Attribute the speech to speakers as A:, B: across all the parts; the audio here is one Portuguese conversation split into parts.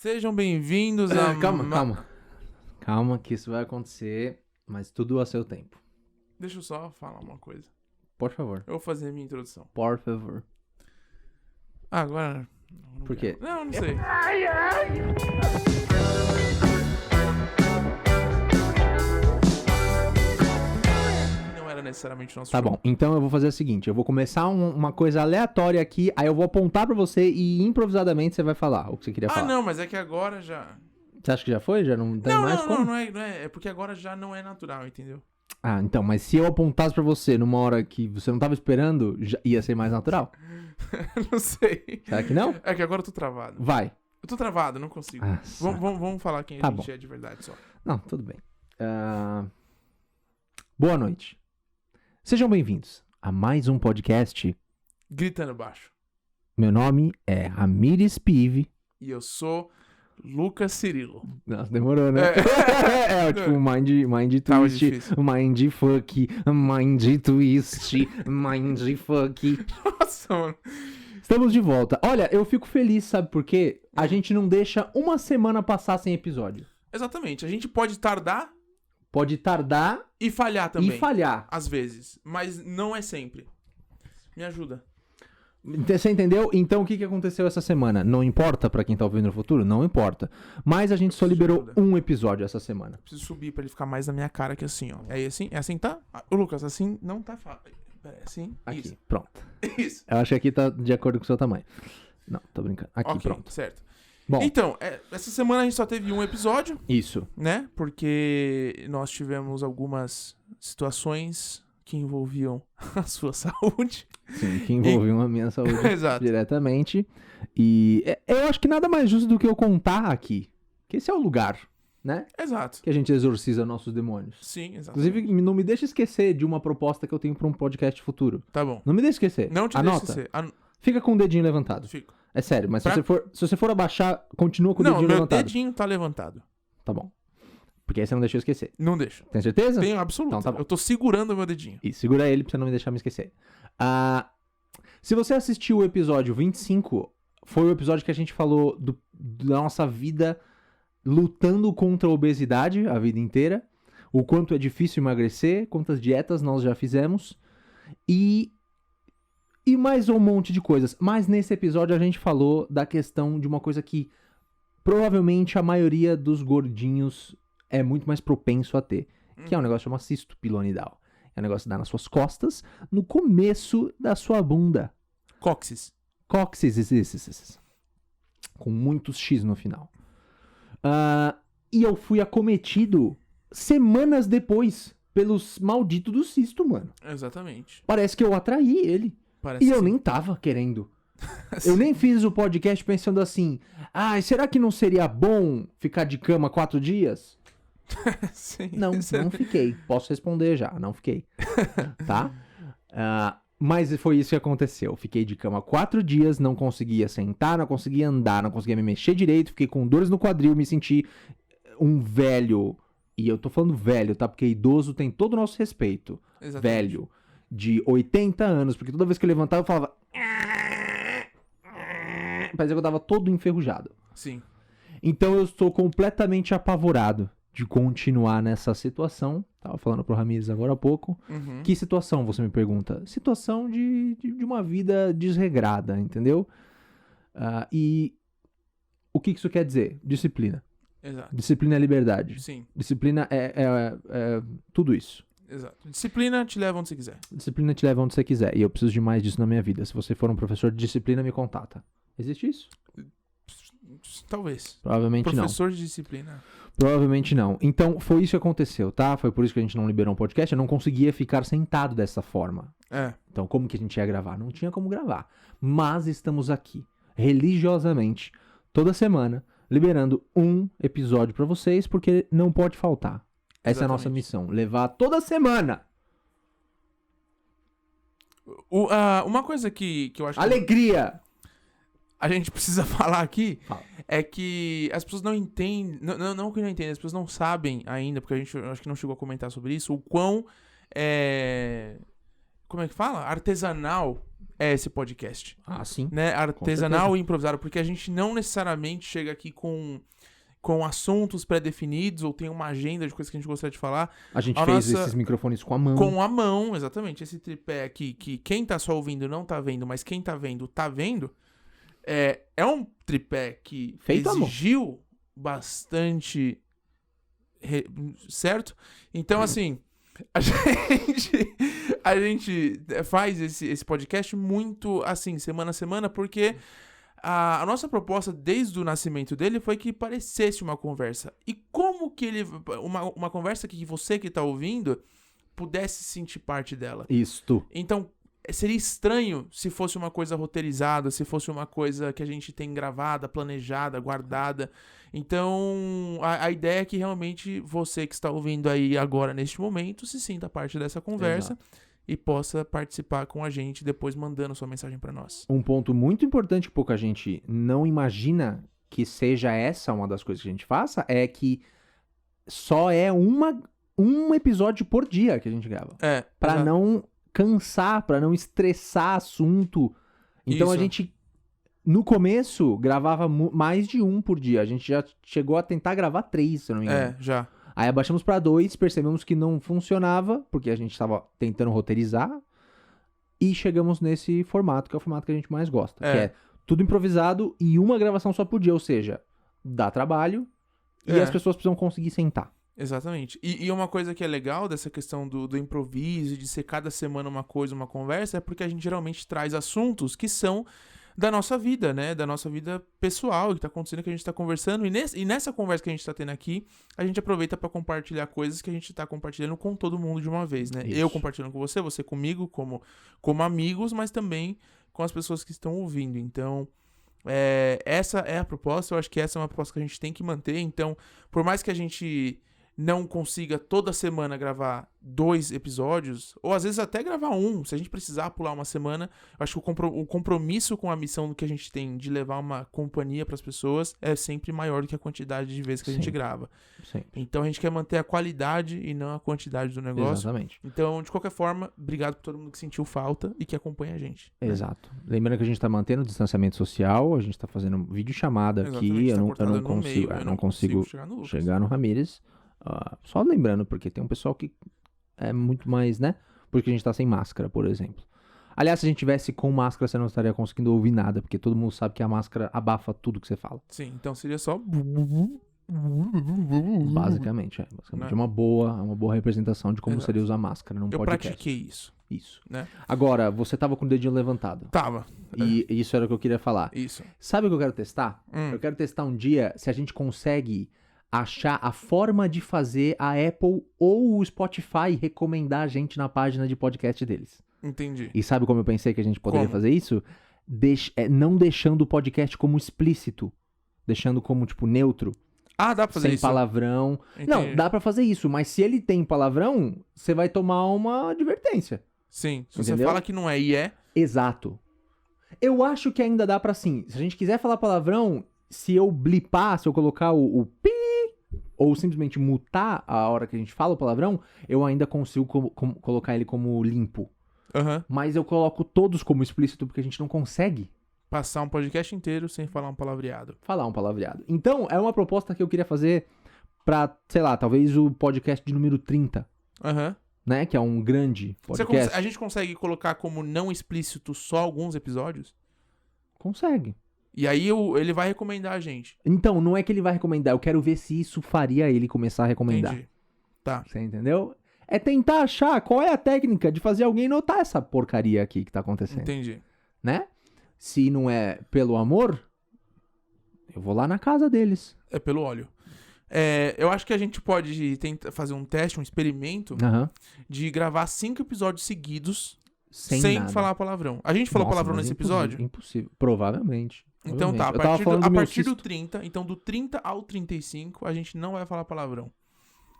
A: Sejam bem-vindos a...
B: Calma que isso vai acontecer, mas tudo a seu tempo.
A: Deixa eu só falar uma coisa.
B: Por favor.
A: Eu vou fazer a minha introdução.
B: Por favor.
A: Agora...
B: Por quê?
A: Não sei. Não era necessariamente o nosso
B: Tá
A: jogo.
B: bom, então eu vou fazer o seguinte, eu vou começar uma coisa aleatória aqui, aí eu vou apontar pra você e improvisadamente você vai falar o que você queria falar.
A: Não, mas é que agora já...
B: Você acha que já foi? Já não tem mais como?
A: Não é. É porque agora já não é natural, entendeu?
B: Ah, então, mas se eu apontasse pra você numa hora que você não tava esperando, já ia ser mais natural?
A: Não sei.
B: Será que não?
A: É que agora eu tô travado.
B: Vai.
A: Eu tô travado, não consigo.
B: Ah,
A: Vamos falar quem a
B: Tá
A: gente
B: bom.
A: é de verdade só.
B: Não, tudo bem. Boa noite. Sejam bem-vindos a mais um podcast.
A: Gritando baixo.
B: Meu nome é Ramires Pive.
A: E eu sou Lucas Cirilo.
B: Nossa, demorou, né? Tipo, mind
A: Tava
B: twist,
A: difícil.
B: mind fuck, mind twist, mind fuck.
A: Nossa, mano.
B: Estamos de volta. Olha, eu fico feliz, sabe por quê? A gente não deixa uma semana passar sem episódio.
A: Exatamente. A gente pode tardar
B: Pode tardar
A: e falhar também.
B: e falhar.
A: Às vezes. Mas não é sempre. Me ajuda.
B: Você entendeu? Então, o que aconteceu essa semana? Não importa pra quem tá ouvindo no futuro? Não importa. Mas a gente só
A: Preciso de
B: liberou
A: ajuda.
B: um episódio essa semana.
A: Preciso subir pra ele ficar mais na minha cara que assim, ó. É assim? É assim, tá? Ô, Lucas, assim não tá fácil. Pera aí, assim?
B: Aqui,
A: Isso.
B: pronto.
A: Isso.
B: Eu acho que aqui tá de acordo com o seu tamanho. Não, tô brincando. Aqui,
A: Ok,
B: pronto.
A: certo.
B: Bom,
A: Então, essa semana a gente só teve um episódio,
B: isso.
A: né? Porque nós tivemos algumas situações que envolviam a sua saúde.
B: Sim, que envolveu a minha saúde
A: Exato.
B: diretamente. E eu acho que nada mais justo do que eu contar aqui. Que esse é o lugar, né?
A: Exato.
B: Que a gente exorciza nossos demônios.
A: Sim, exato.
B: Inclusive, não me deixa esquecer de uma proposta que eu tenho pra um podcast futuro.
A: Tá bom.
B: Não me deixa esquecer.
A: Não te
B: Anota.
A: deixe ser.
B: Fica com o dedinho levantado.
A: Fico.
B: É sério, mas
A: Pra-
B: se você for abaixar, continua com o
A: Não,
B: dedinho
A: meu
B: levantado.
A: dedinho tá levantado.
B: Tá bom. Porque aí você não deixa eu esquecer.
A: Não deixa.
B: Tem certeza?
A: Tenho absoluto.
B: Então tá bom.
A: Eu tô segurando o meu dedinho.
B: E segura ele pra você não me deixar me esquecer. Se você assistiu o episódio 25, foi o episódio que a gente falou da nossa vida lutando contra a obesidade a vida inteira, o quanto é difícil emagrecer, quantas dietas nós já fizemos e mais um monte de coisas. Mas nesse episódio a gente falou da questão de uma coisa que provavelmente a maioria dos gordinhos é muito mais propenso a ter, que é um negócio chamado cisto pilonidal. É um negócio que dá nas suas costas, no começo da sua bunda.
A: Cóccix.
B: Cóccix, com muitos X no final. E eu fui acometido semanas depois pelos malditos do cisto, mano.
A: Exatamente.
B: Parece que eu atraí ele.
A: Parece
B: E eu
A: sim.
B: nem tava querendo. Eu nem fiz o podcast pensando assim, será que não seria bom ficar de cama 4 dias?
A: Sim.
B: Não fiquei. Posso responder já, não fiquei. Tá? Mas foi isso que aconteceu. Fiquei de cama 4 dias, não conseguia sentar, não conseguia andar, não conseguia me mexer direito, fiquei com dores no quadril, me senti um velho. E eu tô falando velho, tá? Porque idoso tem todo o nosso respeito.
A: Exatamente.
B: Velho. De 80 anos, porque toda vez que eu levantava eu falava... Parecia que eu tava todo enferrujado.
A: Sim.
B: Então eu estou completamente apavorado de continuar nessa situação. Tava falando pro Ramires agora há pouco.
A: Uhum.
B: Que situação, você me pergunta? Situação de uma vida desregrada, entendeu? E o que isso quer dizer? Disciplina.
A: Exato.
B: Disciplina é liberdade.
A: Sim.
B: Disciplina é tudo isso.
A: Exato. Disciplina te leva onde você quiser.
B: Disciplina te leva onde você quiser. E eu preciso de mais disso na minha vida. Se você for um professor de disciplina, me contata. Existe isso?
A: Talvez.
B: Provavelmente não.
A: Professor de disciplina.
B: Provavelmente não. Então, foi isso que aconteceu, tá? Foi por isso que a gente não liberou um podcast. Eu não conseguia ficar sentado dessa forma.
A: É.
B: Então, como que a gente ia gravar? Não tinha como gravar. Mas estamos aqui, religiosamente, toda semana, liberando um episódio pra vocês, porque não pode faltar. Essa é a nossa
A: Exatamente.
B: missão. Levar toda semana.
A: Uma coisa que eu acho que
B: Alegria!
A: a gente precisa falar aqui
B: Fala.
A: é que as pessoas não entendem. Não que não entendem, as pessoas não sabem ainda, porque a gente eu acho que não chegou a comentar sobre isso, o quão. Como é que fala? Artesanal é esse podcast.
B: Ah, sim.
A: Né? Artesanal
B: certeza.
A: e improvisado, porque a gente não necessariamente chega aqui com assuntos pré-definidos ou tem uma agenda de coisas que a gente gostaria de falar.
B: A gente
A: A
B: fez
A: nossa-
B: esses microfones com a mão.
A: Com a mão, exatamente. Esse tripé aqui, que quem tá só ouvindo não tá vendo, mas quem tá vendo, é um tripé que
B: Feito à mão.
A: exigiu bastante... certo? Então, assim, a gente faz esse podcast muito, assim, semana a semana, porque a nossa proposta desde o nascimento dele foi que parecesse uma conversa. E como que ele... Uma conversa que você que tá ouvindo pudesse sentir parte dela.
B: Isto.
A: Então, seria estranho se fosse uma coisa roteirizada, se fosse uma coisa que a gente tem gravada, planejada, guardada. Então, a ideia é que realmente você que está ouvindo aí agora, neste momento, se sinta parte dessa conversa e possa participar com a gente, depois mandando sua mensagem para nós.
B: Um ponto muito importante que pouca gente não imagina que seja essa uma das coisas que a gente faça é que só é um episódio por dia que a gente grava. Pra
A: exato.
B: não cansar, pra não estressar assunto. Então a
A: Isso.
B: gente, no começo, gravava mais de um por dia. A gente já chegou a tentar gravar 3, se eu não me engano.
A: Já.
B: Aí abaixamos pra 2, percebemos que não funcionava, porque a gente estava tentando roteirizar. E chegamos nesse formato, que é o formato que a gente mais gosta. Que é tudo improvisado e uma gravação só por dia. Ou seja, dá trabalho e as pessoas precisam conseguir sentar.
A: Exatamente. E uma coisa que é legal dessa questão do improviso, de ser cada semana uma coisa, uma conversa, é porque a gente geralmente traz assuntos que são da nossa vida, né? Da nossa vida pessoal, que tá acontecendo, que a gente tá conversando. E nessa conversa que a gente tá tendo aqui, a gente aproveita pra compartilhar coisas que a gente tá compartilhando com todo mundo de uma vez, né?
B: Isso.
A: Eu compartilhando com você comigo, como amigos, mas também com as pessoas que estão ouvindo. Então, essa é a proposta. Eu acho que essa é uma proposta que a gente tem que manter. Então, por mais que a gente não consiga toda semana gravar 2 episódios, ou às vezes até gravar um, se a gente precisar pular uma semana, eu acho que o compromisso com a missão que a gente tem de levar uma companhia para as pessoas é sempre maior do que a quantidade de vezes que a gente
B: Sim.
A: grava.
B: Sim.
A: Então a gente quer manter a qualidade e não a quantidade do negócio.
B: Exatamente.
A: Então, de qualquer forma, obrigado por todo mundo que sentiu falta e que acompanha a gente. né?
B: Exato. Lembrando que a gente tá mantendo o distanciamento social, a gente tá fazendo videochamada aqui,
A: Exatamente,
B: eu
A: tá
B: não
A: cortado no
B: consigo,
A: meio, eu
B: não consigo
A: chegar no Lucas.
B: chegar no Ramírez. Só lembrando, porque tem um pessoal que é muito mais, né? Porque a gente tá sem máscara, por exemplo. Aliás, se a gente tivesse com máscara, você não estaria conseguindo ouvir nada, porque todo mundo sabe que a máscara abafa tudo que você fala.
A: Sim, então seria só...
B: Basicamente,
A: Né?
B: é uma boa representação de como
A: Exato.
B: seria usar máscara num
A: Eu
B: podcast.
A: pratiquei isso,
B: Isso.
A: né?
B: Agora, você tava com o dedinho levantado.
A: Tava.
B: E isso era o que eu queria falar.
A: Isso.
B: Sabe o que eu quero testar? Eu quero testar um dia se a gente consegue achar a forma de fazer a Apple ou o Spotify recomendar a gente na página de podcast deles.
A: Entendi.
B: E sabe como eu pensei que a gente poderia
A: Como?
B: fazer isso? Não deixando o podcast como explícito. Deixando como, tipo, neutro.
A: Ah, dá pra fazer
B: Sem
A: isso?
B: palavrão. Não,
A: Entendi.
B: dá pra fazer isso. Mas se ele tem palavrão, você vai tomar uma advertência.
A: Sim. Se você
B: Entendeu?
A: fala que não é e é...
B: Exato. Eu acho que ainda dá pra, assim, se a gente quiser falar palavrão, se eu blipar, se eu colocar o pi, ou simplesmente mutar a hora que a gente fala o palavrão, eu ainda consigo colocar ele como limpo.
A: Aham.
B: Mas eu coloco todos como explícito porque a gente não consegue
A: Passar um podcast inteiro sem falar um palavreado.
B: falar um palavreado. Então, é uma proposta que eu queria fazer pra, sei lá, talvez o podcast de número 30,
A: Aham.
B: né? Que é um grande podcast.
A: A gente consegue colocar como não explícito só alguns episódios?
B: Consegue.
A: E aí ele vai recomendar a gente.
B: Então, não é que ele vai recomendar, eu quero ver se isso faria ele começar a recomendar.
A: Entendi. Tá.
B: Você entendeu? É tentar achar qual é a técnica de fazer alguém notar essa porcaria aqui que tá acontecendo,
A: Entendi.
B: né? Se não é pelo amor, eu vou lá na casa deles.
A: É pelo óleo. Eu acho que a gente pode tentar fazer um teste, um experimento,
B: Aham.
A: de gravar 5 episódios seguidos
B: Sem
A: sem
B: nada.
A: falar palavrão. A gente falou
B: Nossa,
A: palavrão
B: mas
A: nesse episódio?
B: Impossível. Provavelmente.
A: Então tá,
B: Eu tava falando
A: a
B: do meu
A: partir do
B: cisto.
A: 30, então do 30 ao 35, a gente não vai falar palavrão.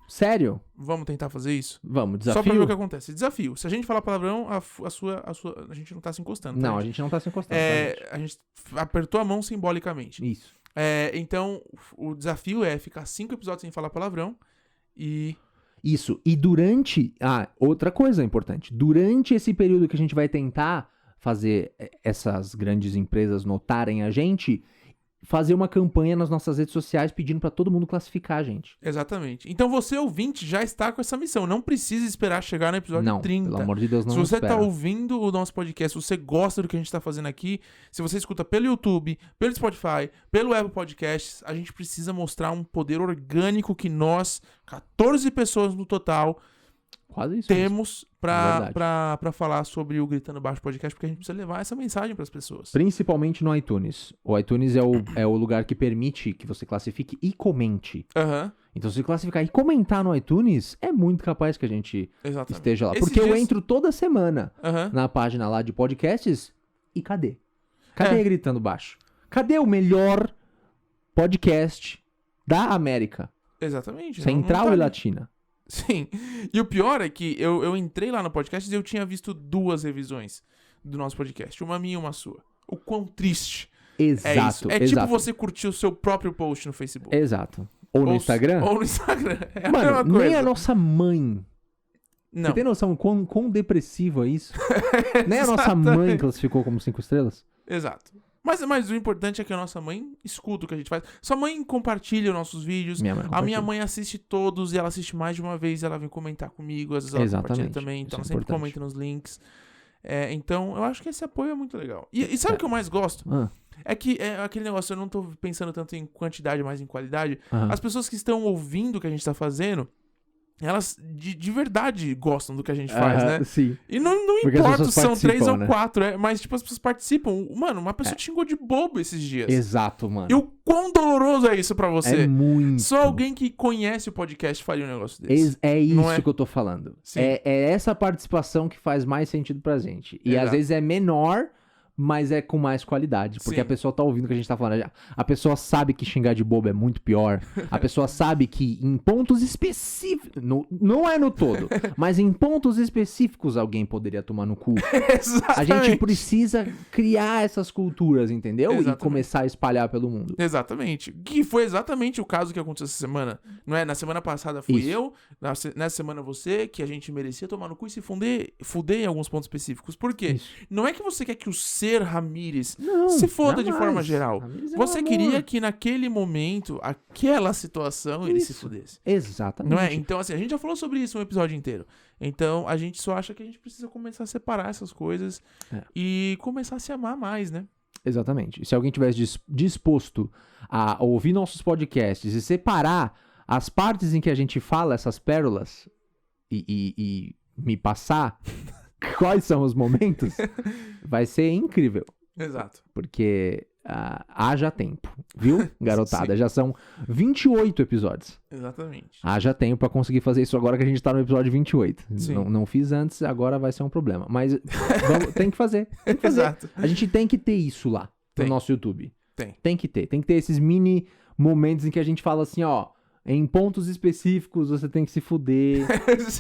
B: Sério?
A: Vamos tentar fazer isso?
B: Vamos,
A: Só pra ver
B: desafio?
A: o que acontece. Desafio. Se a gente falar palavrão, a gente não tá se encostando. tá,
B: Não, a gente não tá se encostando. tá, gente?
A: A gente apertou a mão simbolicamente.
B: Isso.
A: Então, o desafio é ficar 5 episódios sem falar palavrão e...
B: Isso. E durante... outra coisa importante. Durante esse período que a gente vai tentar fazer essas grandes empresas notarem a gente, fazer uma campanha nas nossas redes sociais pedindo pra todo mundo classificar a gente.
A: Exatamente. Então você, ouvinte, já está com essa missão. Não precisa esperar chegar no episódio
B: Não,
A: 30.
B: pelo amor de Deus, não
A: Se você
B: espera.
A: tá ouvindo o nosso podcast, se você gosta do que a gente tá fazendo aqui, se você escuta pelo YouTube, pelo Spotify, pelo Apple Podcasts, a gente precisa mostrar um poder orgânico que nós, 14 pessoas no total,
B: Quase isso. mesmo.
A: temos
B: Verdade.
A: pra falar sobre o Gritando Baixo Podcast, porque a gente precisa levar essa mensagem pras pessoas.
B: Principalmente no iTunes. O iTunes é o lugar que permite que você classifique e comente.
A: Aham,
B: Então, se você classificar e comentar no iTunes, é muito capaz que a gente
A: exatamente.
B: esteja lá.
A: Esses
B: Porque eu
A: dias-
B: entro toda semana
A: Aham.
B: na página lá de podcasts e cadê? Cadê
A: É.
B: Gritando Baixo? Cadê o melhor podcast da América?
A: Exatamente. não
B: Central
A: tá
B: e
A: ali.
B: Latina.
A: Sim. E o pior é que eu entrei lá no podcast e eu tinha visto 2 revisões do nosso podcast. Uma minha e uma sua. O quão triste é isso.
B: Exato.
A: É tipo
B: exato.
A: você curtir o seu próprio post no Facebook.
B: Exato. Ou no Instagram.
A: Ou no Instagram. É a mesma
B: Mano,
A: coisa.
B: nem a nossa mãe.
A: Não.
B: Você tem noção quão depressivo é isso? Nem a nossa mãe
A: Exatamente.
B: classificou como 5 estrelas?
A: Exato. Mas o importante é que a nossa mãe escuta o que a gente faz. Sua mãe compartilha os nossos vídeos.
B: Minha mãe
A: A minha
B: compartilha.
A: mãe assiste todos e ela assiste mais de uma vez. Ela vem comentar comigo. Às vezes ela compartilha
B: Exatamente.
A: também. Então ela
B: Isso é
A: sempre
B: importante.
A: comenta nos links. Então eu acho que esse apoio é muito legal. E sabe o que eu mais gosto?
B: Ah,
A: É que é aquele negócio, eu não tô pensando tanto em quantidade, mas em qualidade.
B: aham.
A: As pessoas que estão ouvindo o que a gente tá fazendo, elas de verdade gostam do que a gente faz,
B: Aham,
A: né?
B: Sim.
A: E não
B: Porque as
A: importa
B: pessoas
A: se são 3
B: participam,
A: ou
B: né?
A: 4, mas tipo, as pessoas participam. Mano, uma pessoa te xingou de bobo esses dias.
B: Exato, mano.
A: E o quão doloroso é isso pra você?
B: É muito.
A: Só alguém que conhece o podcast faria um negócio desse.
B: É isso
A: Não é?
B: que eu tô falando.
A: Sim.
B: É essa participação que faz mais sentido pra gente. E às
A: Exato.
B: vezes é menor, mas é com mais qualidade. Porque
A: Sim.
B: a pessoa tá ouvindo o que a gente tá falando. A pessoa sabe que xingar de bobo é muito pior. A pessoa sabe que em pontos específicos. Não é no todo, mas em pontos específicos alguém poderia tomar no cu. A
A: Exatamente.
B: gente precisa criar essas culturas, entendeu?
A: Exatamente.
B: E começar a espalhar pelo mundo.
A: Exatamente. Que foi exatamente o caso que aconteceu essa semana. Não é? Na semana passada fui
B: Isso.
A: eu, nessa semana você, que a gente merecia tomar no cu e se fuder em alguns pontos específicos. Por quê?
B: Isso.
A: Não é que você quer que o ser Ramírez
B: Não,
A: se foda de
B: jamais.
A: forma geral.
B: Ramírez é um
A: Você
B: amor.
A: queria que naquele momento, aquela situação, ele se
B: Isso.
A: fudesse.
B: Exatamente.
A: Não é? Então, assim, a gente já falou sobre isso um episódio inteiro. Então, a gente só acha que a gente precisa começar a separar essas coisas
B: É.
A: e começar a se amar mais, né?
B: Exatamente. Se alguém tivesse disposto a ouvir nossos podcasts e separar as partes em que a gente fala essas pérolas e me passar quais são os momentos, vai ser incrível.
A: Exato.
B: Porque haja tempo, viu, garotada?
A: Sim.
B: Já são 28 episódios.
A: Exatamente.
B: Haja tempo pra conseguir fazer isso agora que a gente tá no episódio 28.
A: Sim.
B: Não fiz antes, agora vai ser um problema. Mas tem que fazer. Tem que fazer.
A: Exato.
B: A gente tem que ter isso lá
A: Tem.
B: no nosso YouTube.
A: Tem.
B: Tem que ter. Tem que ter esses mini momentos em que a gente fala assim, ó. Em pontos específicos você tem que se fuder.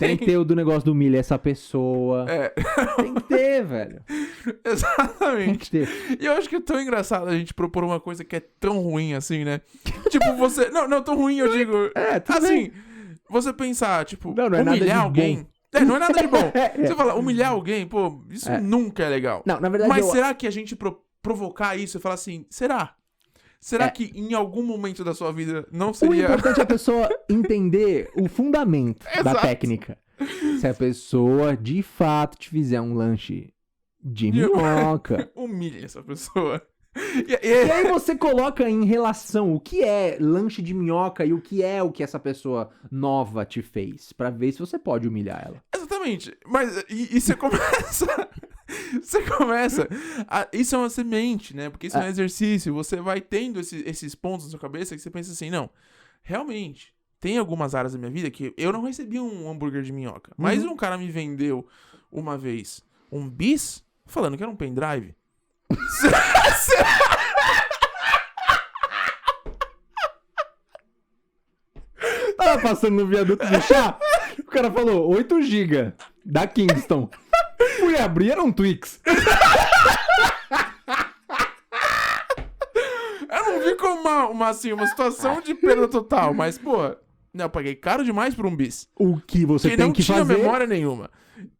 B: Tem que ter o do negócio do humilha essa pessoa.
A: É,
B: Tem que ter, velho. Tem que
A: exatamente.
B: ter.
A: E eu acho que é tão engraçado a gente propor uma coisa que é tão ruim assim, né? Tipo, você. Não, tão ruim, eu digo.
B: Tudo
A: Assim,
B: bem.
A: você pensar, tipo,
B: Não é nada de
A: humilhar
B: bom.
A: alguém. Não é nada de bom.
B: É.
A: Você fala, humilhar alguém, pô, isso nunca é legal.
B: Não, na verdade
A: Mas
B: eu...
A: será que a gente provocar isso e falar assim, será? Será que em algum momento da sua vida não
B: O
A: seria.
B: importante é a pessoa entender o fundamento da
A: Exato.
B: técnica. Se a pessoa de fato te fizer um lanche de minhoca.
A: Humilhe essa pessoa.
B: E aí você coloca em relação o que é lanche de minhoca e o que essa pessoa nova te fez, pra ver se você pode humilhar ela.
A: Exatamente. Mas e você começa. Você começa. Isso é uma semente, né? Porque isso é um exercício. Você vai tendo esses pontos na sua cabeça que você pensa assim, não, realmente, tem algumas áreas da minha vida que eu não recebi um hambúrguer de minhoca. Mas um cara me vendeu uma vez um bis falando que era um pendrive.
B: Tava passando no viaduto do chá, o cara falou 8 GB da Kingston. Fui abrir, era um Twix.
A: Eu não vi como uma situação de perda total, mas, pô, Não, eu paguei caro demais por um bis.
B: O que você
A: Que
B: tem
A: não
B: que
A: tinha
B: fazer...
A: memória nenhuma.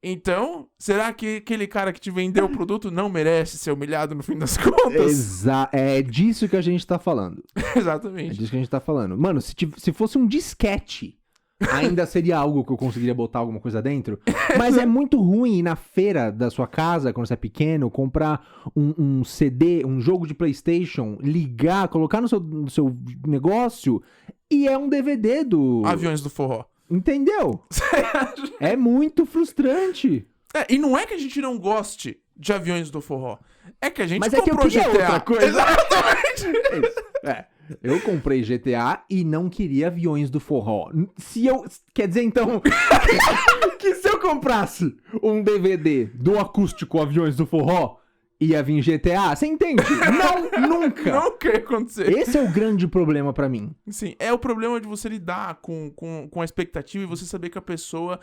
A: Então, será que aquele cara que te vendeu o produto não merece ser humilhado no fim das contas?
B: É disso que a gente tá falando. É
A: Exatamente.
B: disso que a gente tá falando. Mano, se fosse um disquete, ainda seria algo que eu conseguiria botar alguma coisa dentro. Mas é muito ruim ir na feira da sua casa, quando você é pequeno, comprar um CD, um jogo de PlayStation, ligar, colocar no seu negócio e é um DVD do...
A: Aviões do Forró.
B: Entendeu? É muito frustrante.
A: E não é que a gente não goste de Aviões do Forró. É que a gente
B: Mas é que eu
A: comprou
B: queria
A: GTA.
B: outra coisa.
A: Exatamente.
B: Eu comprei GTA e não queria Aviões do Forró. Quer dizer, então, que se eu comprasse um DVD do acústico Aviões do Forró, ia vir GTA? Você entende? Não, nunca.
A: Não quer acontecer.
B: Esse é o grande problema pra mim.
A: Sim, é o problema de você lidar com a expectativa e você saber que a pessoa...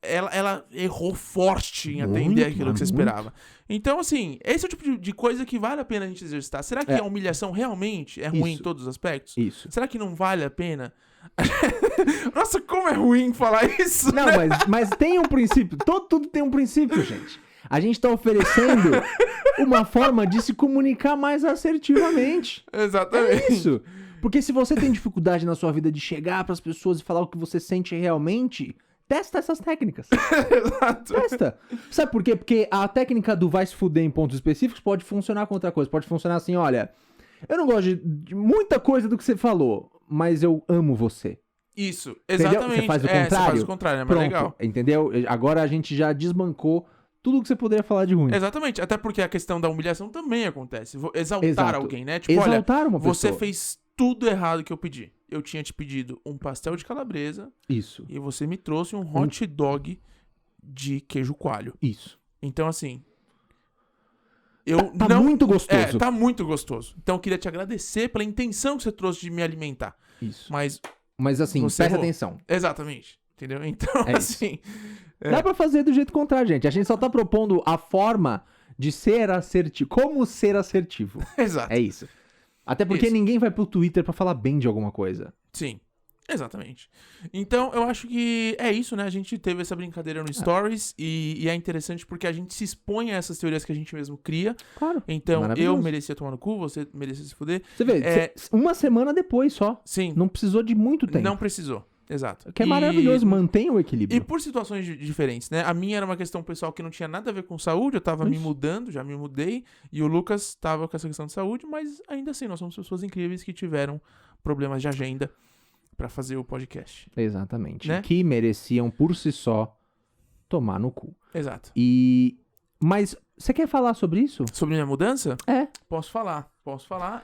A: Ela errou forte em atender aquilo que você esperava. Então, assim, esse é o tipo de coisa que vale a pena a gente exercitar. Será que a humilhação realmente é ruim em todos os aspectos?
B: Isso.
A: Será que não vale a pena? Nossa, como é ruim falar isso,
B: Não,
A: né?
B: mas tem um princípio. Tudo tem um princípio, gente. A gente tá oferecendo uma forma de se comunicar mais assertivamente.
A: Exatamente.
B: É isso. Porque se você tem dificuldade na sua vida de chegar pras pessoas e falar o que você sente realmente... Testa essas técnicas.
A: Exato.
B: Testa. Sabe por quê? Porque a técnica do vai se fuder em pontos específicos pode funcionar com outra coisa. Pode funcionar assim, olha, eu não gosto de muita coisa do que você falou, mas eu amo você.
A: Isso,
B: Entendeu?
A: exatamente.
B: Você faz o contrário?
A: Você faz o contrário, é mais
B: Pronto,
A: legal.
B: entendeu? Agora a gente já desbancou tudo que você poderia falar de ruim.
A: Exatamente, até porque a questão da humilhação também acontece. Exaltar
B: Exato.
A: alguém, né? Tipo,
B: Exaltar uma
A: você
B: pessoa.
A: fez tudo errado que eu pedi. Eu tinha te pedido um pastel de calabresa
B: Isso.
A: e você me trouxe um hot dog de queijo coalho.
B: Isso.
A: Então, assim...
B: Tá muito gostoso.
A: Tá muito gostoso. Então, eu queria te agradecer pela intenção que você trouxe de me alimentar.
B: Isso.
A: Mas
B: assim,
A: você
B: presta
A: errou.
B: atenção.
A: Exatamente. Entendeu? Então,
B: É isso.
A: assim...
B: Dá pra fazer do jeito contrário, gente. A gente só tá propondo a forma de ser assertivo. Como ser assertivo.
A: Exato.
B: É isso. Até porque
A: Isso.
B: ninguém vai pro Twitter pra falar bem de alguma coisa.
A: Sim, exatamente. Então, eu acho que é isso, né? A gente teve essa brincadeira no Stories e é interessante porque a gente se expõe a essas teorias que a gente mesmo cria.
B: Claro.
A: Então, eu
B: Maravilhoso.
A: merecia tomar no cu, você merecia se fuder.
B: Você vê, uma semana depois só.
A: Sim,
B: Não precisou de muito tempo.
A: não precisou. Exato.
B: Que é maravilhoso, mantenha o
A: E
B: equilíbrio.
A: por situações diferentes, né? A minha era uma questão pessoal que não tinha nada a ver com saúde, eu tava me
B: Isso.
A: mudando, já me mudei, e o Lucas tava com essa questão de saúde, mas ainda assim, nós somos pessoas incríveis que tiveram problemas de agenda pra fazer o podcast.
B: Exatamente.
A: Né?
B: Que mereciam por si só tomar no cu.
A: Exato.
B: Mas você quer falar sobre isso?
A: Sobre minha mudança?
B: É.
A: Posso falar.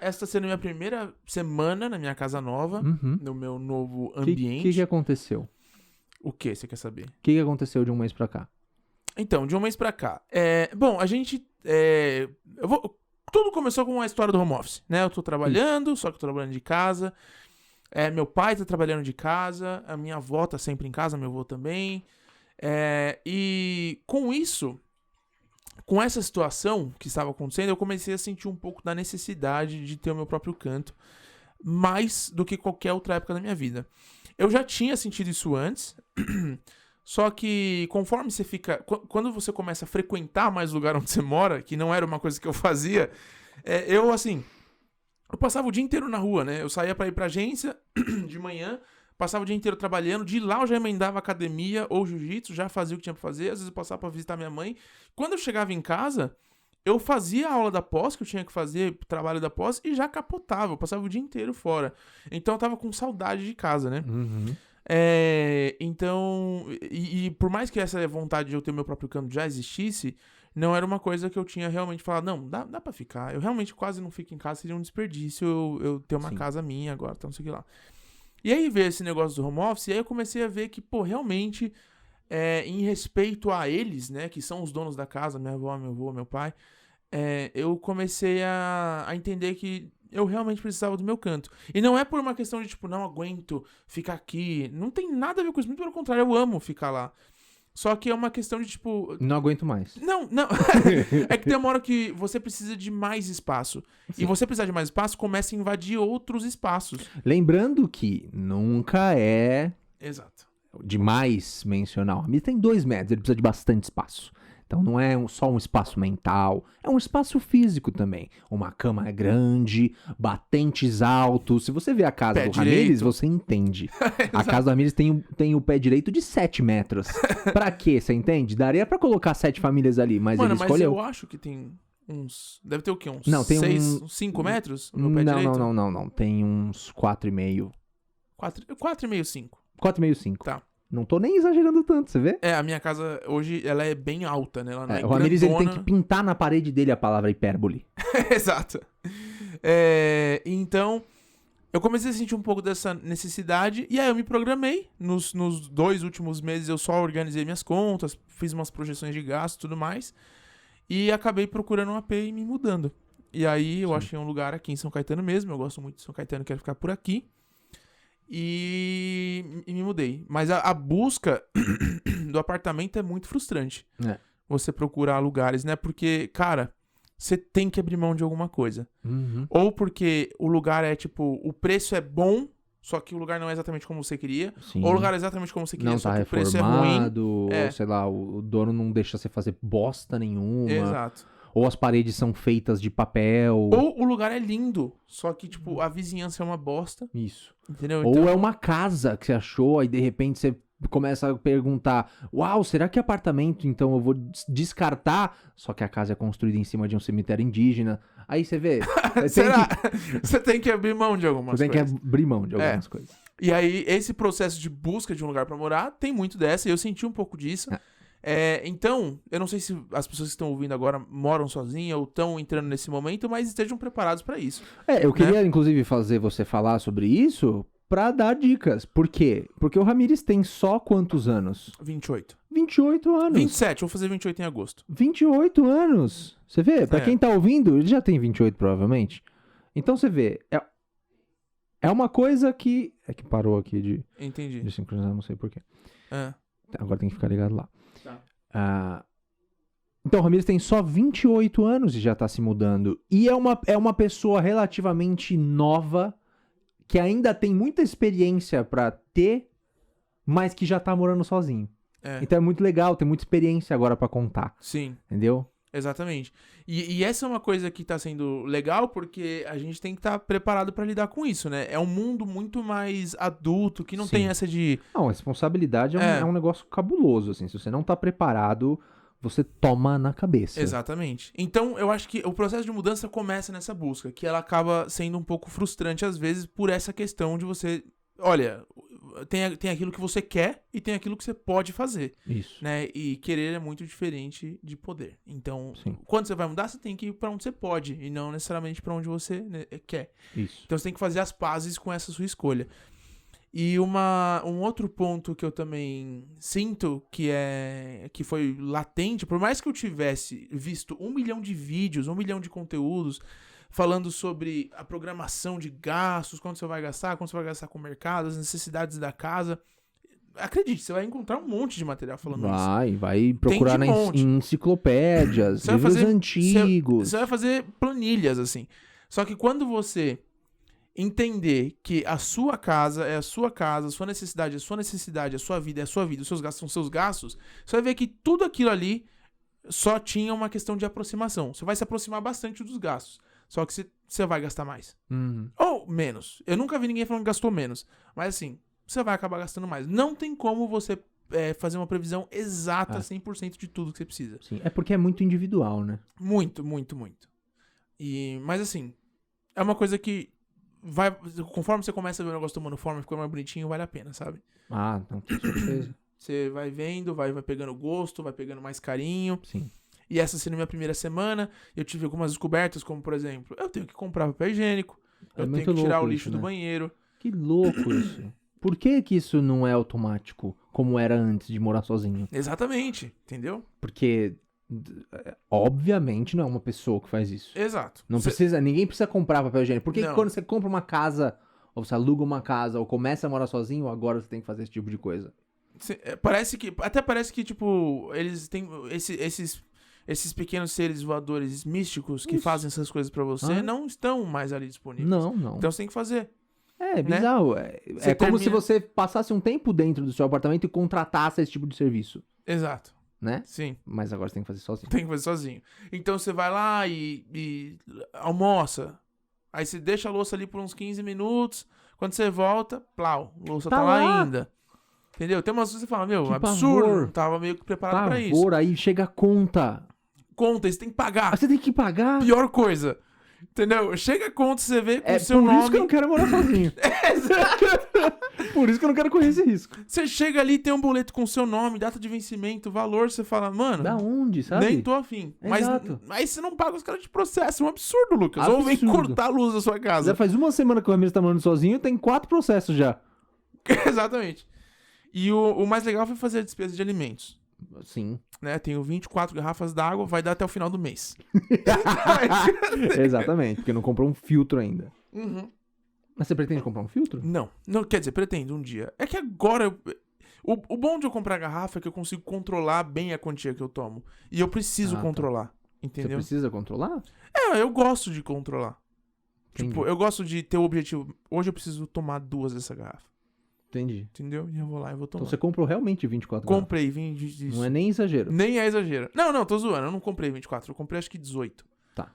A: Esta sendo minha primeira semana na minha casa nova,
B: Uhum.
A: no meu novo
B: O
A: ambiente.
B: que aconteceu?
A: O que você quer saber?
B: O que aconteceu de um mês pra cá?
A: Então, de um mês pra cá. Bom, a gente... Tudo começou com a história do home office, né? Eu tô trabalhando, só que eu tô trabalhando de casa. Meu pai tá trabalhando de casa. A minha avó tá sempre em casa, meu avô também. E com isso... Com essa situação que estava acontecendo, eu comecei a sentir um pouco da necessidade de ter o meu próprio canto, mais do que qualquer outra época da minha vida. Eu já tinha sentido isso antes, só que conforme você fica... Quando você começa a frequentar mais o lugar onde você mora, que não era uma coisa que eu fazia, eu passava o dia inteiro na rua, né? Eu saía pra ir pra agência de manhã, passava o dia inteiro trabalhando, de lá eu já emendava academia ou jiu-jitsu, já fazia o que tinha pra fazer, às vezes eu passava pra visitar minha mãe. Quando eu chegava em casa, eu fazia a aula da pós, que eu tinha que fazer, trabalho da pós, e já capotava, eu passava o dia inteiro fora. Então eu tava com saudade de casa, né?
B: Uhum.
A: Então, por mais que essa vontade de eu ter meu próprio canto já existisse, não era uma coisa que eu tinha realmente falado, não, dá pra ficar. Eu realmente quase não fico em casa, seria um desperdício eu ter uma
B: Sim.
A: casa minha agora, então não sei o que lá. E aí veio esse negócio do home office, e aí eu comecei a ver que, realmente, em respeito a eles, né, que são os donos da casa, minha avó, meu avô, meu pai, eu comecei a entender que eu realmente precisava do meu canto. E não é por uma questão de, não aguento ficar aqui, não tem nada a ver com isso, muito pelo contrário, eu amo ficar lá. Só que é uma questão de, tipo...
B: Não aguento mais.
A: Não. É que tem uma hora que você precisa de mais espaço.
B: Sim.
A: E você precisar de mais espaço, começa a invadir outros espaços.
B: Lembrando que nunca é
A: Exato.
B: demais mencionar. O Ramires tem 2 metros, ele precisa de bastante espaço. Então não é só um espaço mental, é um espaço físico também. Uma cama grande, batentes altos. Se você vê a casa
A: Pé
B: do Ramires,
A: direito.
B: você entende. A casa do Ramires tem o pé direito de 7 metros. Pra quê, você entende? Daria pra colocar 7 famílias ali, mas
A: Mano,
B: ele
A: mas
B: escolheu.
A: eu acho que tem uns... Deve ter o quê? Uns
B: Não, tem
A: 5 metros no pé direito?
B: Não. Tem uns 4,5.
A: 4,5, 5.
B: 4,5, 5.
A: Tá.
B: Não tô nem exagerando tanto, você vê?
A: É, a minha casa hoje, ela é bem alta, né? Ela não é
B: O Ramires ele tem
A: grandona.
B: que pintar na parede dele a palavra hipérbole.
A: Exato. Então, eu comecei a sentir um pouco dessa necessidade. E aí eu me programei. Nos 2 últimos meses eu só organizei minhas contas, fiz umas projeções de gasto e tudo mais. E acabei procurando um AP e me mudando. E aí eu achei um lugar aqui em São Caetano mesmo. Eu gosto muito de São Caetano, quero ficar por aqui. E me mudei. Mas a busca do apartamento é muito frustrante.
B: É.
A: Você procurar lugares, né? Porque, cara, você tem que abrir mão de alguma coisa.
B: Uhum.
A: Ou porque o lugar é, tipo, o preço é bom, só que o lugar não é exatamente como você queria.
B: Sim.
A: Ou o lugar é exatamente como você queria,
B: Não
A: só
B: tá
A: que o preço é ruim.
B: reformado,
A: É.
B: ou sei lá, o dono não deixa você fazer bosta nenhuma.
A: Exato.
B: Ou as paredes são feitas de papel.
A: Ou o lugar é lindo, só que, tipo, a vizinhança é uma bosta.
B: Isso.
A: Entendeu?
B: Ou é uma casa que você achou, aí de repente você começa a perguntar: uau, será que é apartamento? Então eu vou descartar. Só que a casa é construída em cima de um cemitério indígena. Aí você vê.
A: Será? Você tem que abrir mão de algumas
B: Você tem
A: coisas.
B: que abrir mão de algumas coisas.
A: E aí, esse processo de busca de um lugar pra morar tem muito dessa, e eu senti um pouco disso. Então, eu não sei se as pessoas que estão ouvindo agora moram sozinhas ou estão entrando nesse momento, mas estejam preparados pra isso.
B: Eu queria, inclusive, fazer você falar sobre isso pra dar dicas. Por quê? Porque o Ramires tem só quantos anos?
A: 28.
B: 28 anos.
A: 27, vou fazer 28 em agosto.
B: 28 anos. Você vê? Pra
A: É.
B: quem tá ouvindo, ele já tem 28 provavelmente. Então você vê. É uma coisa que... É que parou aqui de
A: Entendi.
B: sincronizar, não sei porquê.
A: É.
B: Agora tem que ficar ligado lá.
A: Tá.
B: Então o Ramires tem só 28 anos e já tá se mudando. E é uma pessoa relativamente nova, que ainda tem muita experiência pra ter, mas que já tá morando sozinho.
A: É.
B: Então é muito legal, tem muita experiência agora pra contar,
A: Sim,
B: entendeu?
A: exatamente. E essa é uma coisa que tá sendo legal, porque a gente tem que estar preparado pra lidar com isso, né? É um mundo muito mais adulto, que não
B: Sim.
A: tem essa de...
B: Não, a responsabilidade é um negócio cabuloso, assim. Se você não tá preparado, você toma na cabeça.
A: Exatamente. Então, eu acho que o processo de mudança começa nessa busca, que ela acaba sendo um pouco frustrante às vezes por essa questão de você... Olha, tem aquilo que você quer e tem aquilo que você pode fazer,
B: Isso.
A: né? E querer é muito diferente de poder. Então,
B: Sim.
A: quando você vai mudar, você tem que ir pra onde você pode e não necessariamente pra onde você quer.
B: Isso.
A: Então, você tem que fazer as pazes com essa sua escolha. E um outro ponto que eu também sinto que foi latente, por mais que eu tivesse visto 1 milhão de vídeos, 1 milhão de conteúdos falando sobre a programação de gastos, quanto você vai gastar com o mercado, as necessidades da casa. Acredite, você vai encontrar um monte de material falando isso.
B: Vai procurar
A: de monte.
B: em enciclopédias,
A: Você vai
B: livros
A: fazer-
B: antigos.
A: Você vai fazer planilhas, assim. Só que quando você entender que a sua casa é a sua casa, a sua necessidade é a sua necessidade, a sua vida é a sua vida, os seus gastos são seus gastos, você vai ver que tudo aquilo ali só tinha uma questão de aproximação. Você vai se aproximar bastante dos gastos. Só que você vai gastar mais.
B: Uhum.
A: Ou menos. Eu nunca vi ninguém falando que gastou menos. Mas assim, você vai acabar gastando mais. Não tem como você fazer uma previsão exata, 100% de tudo que você precisa.
B: Sim, é porque é muito individual, né?
A: Muito, muito, muito. Mas assim, é uma coisa que vai... Conforme você começa a ver o negócio tomando forma, ficando mais bonitinho, vale a pena, sabe?
B: Ah, não, com certeza.
A: Você vai vendo, vai pegando gosto, vai pegando mais carinho.
B: Sim.
A: E essa sendo minha primeira semana, eu tive algumas descobertas, como por exemplo, eu tenho que comprar papel higiênico, eu tenho
B: muito
A: que tirar o
B: louco
A: lixo
B: isso,
A: do
B: né?
A: banheiro.
B: Que louco isso. Por que isso não é automático, como era antes de morar sozinho?
A: Exatamente, entendeu?
B: Porque, obviamente, não é uma pessoa que faz isso.
A: Exato.
B: Não precisa, ninguém precisa comprar papel higiênico. Por que
A: Não.
B: quando você compra uma casa, ou você aluga uma casa, ou começa a morar sozinho, agora você tem que fazer esse tipo de coisa?
A: Parece que, tipo, eles têm esses pequenos seres voadores místicos que
B: Isso.
A: fazem essas coisas pra você não estão mais ali disponíveis.
B: Não.
A: Então você tem que fazer.
B: É bizarro.
A: Você
B: É como
A: termina-
B: se você passasse um tempo dentro do seu apartamento e contratasse esse tipo de serviço,
A: Exato.
B: né?
A: Sim.
B: Mas agora você tem que fazer sozinho.
A: Tem que fazer sozinho. Então você vai lá e almoça. Aí você deixa a louça ali por uns 15 minutos. Quando você volta, plau, a louça tá lá ainda. Entendeu? Tem umas coisas que você fala, meu,
B: Que
A: absurdo.
B: pavor.
A: Não tava meio que preparado pra isso.
B: Pavor, aí chega a conta.
A: Conta, você tem que pagar.
B: Ah, você tem que pagar?
A: Pior coisa. Entendeu? Chega a conta, você vê com o
B: É
A: seu
B: por
A: nome.
B: isso que eu não quero morar sozinho. Por isso que eu não quero correr esse risco.
A: Você chega ali, tem um boleto com o seu nome, data de vencimento, valor, você fala, mano,
B: Da onde, sabe?
A: nem tô afim. Mas
B: Exato.
A: aí você não paga, os caras te processam. É um absurdo, Lucas. Ou vem
B: Absurdo.
A: cortar a luz da sua casa.
B: Já faz uma semana que o Ramiro tá morando sozinho, tem 4 processos já.
A: Exatamente. E o mais legal foi fazer a despesa de alimentos.
B: Sim.
A: Né? Tenho 24 garrafas d'água, vai dar até o final do mês.
B: Exatamente, porque não comprou um filtro ainda.
A: Uhum.
B: Mas você pretende comprar um filtro?
A: Não, quer dizer, pretendo um dia. É que agora. O bom de eu comprar garrafa é que eu consigo controlar bem a quantia que eu tomo. E eu preciso
B: Tá.
A: controlar.
B: Você
A: Entendeu?
B: precisa controlar?
A: Eu gosto de controlar.
B: Entendi.
A: Tipo, eu gosto de ter o objetivo. Hoje eu preciso tomar 2 dessa garrafa.
B: Entendi.
A: Entendeu? E eu vou lá e vou tomar.
B: Então você comprou realmente 24 garrafas.
A: Comprei 20 disso.
B: Não é nem exagero.
A: Nem é exagero. Não, tô zoando. Eu não comprei 24. Eu comprei acho que 18.
B: Tá.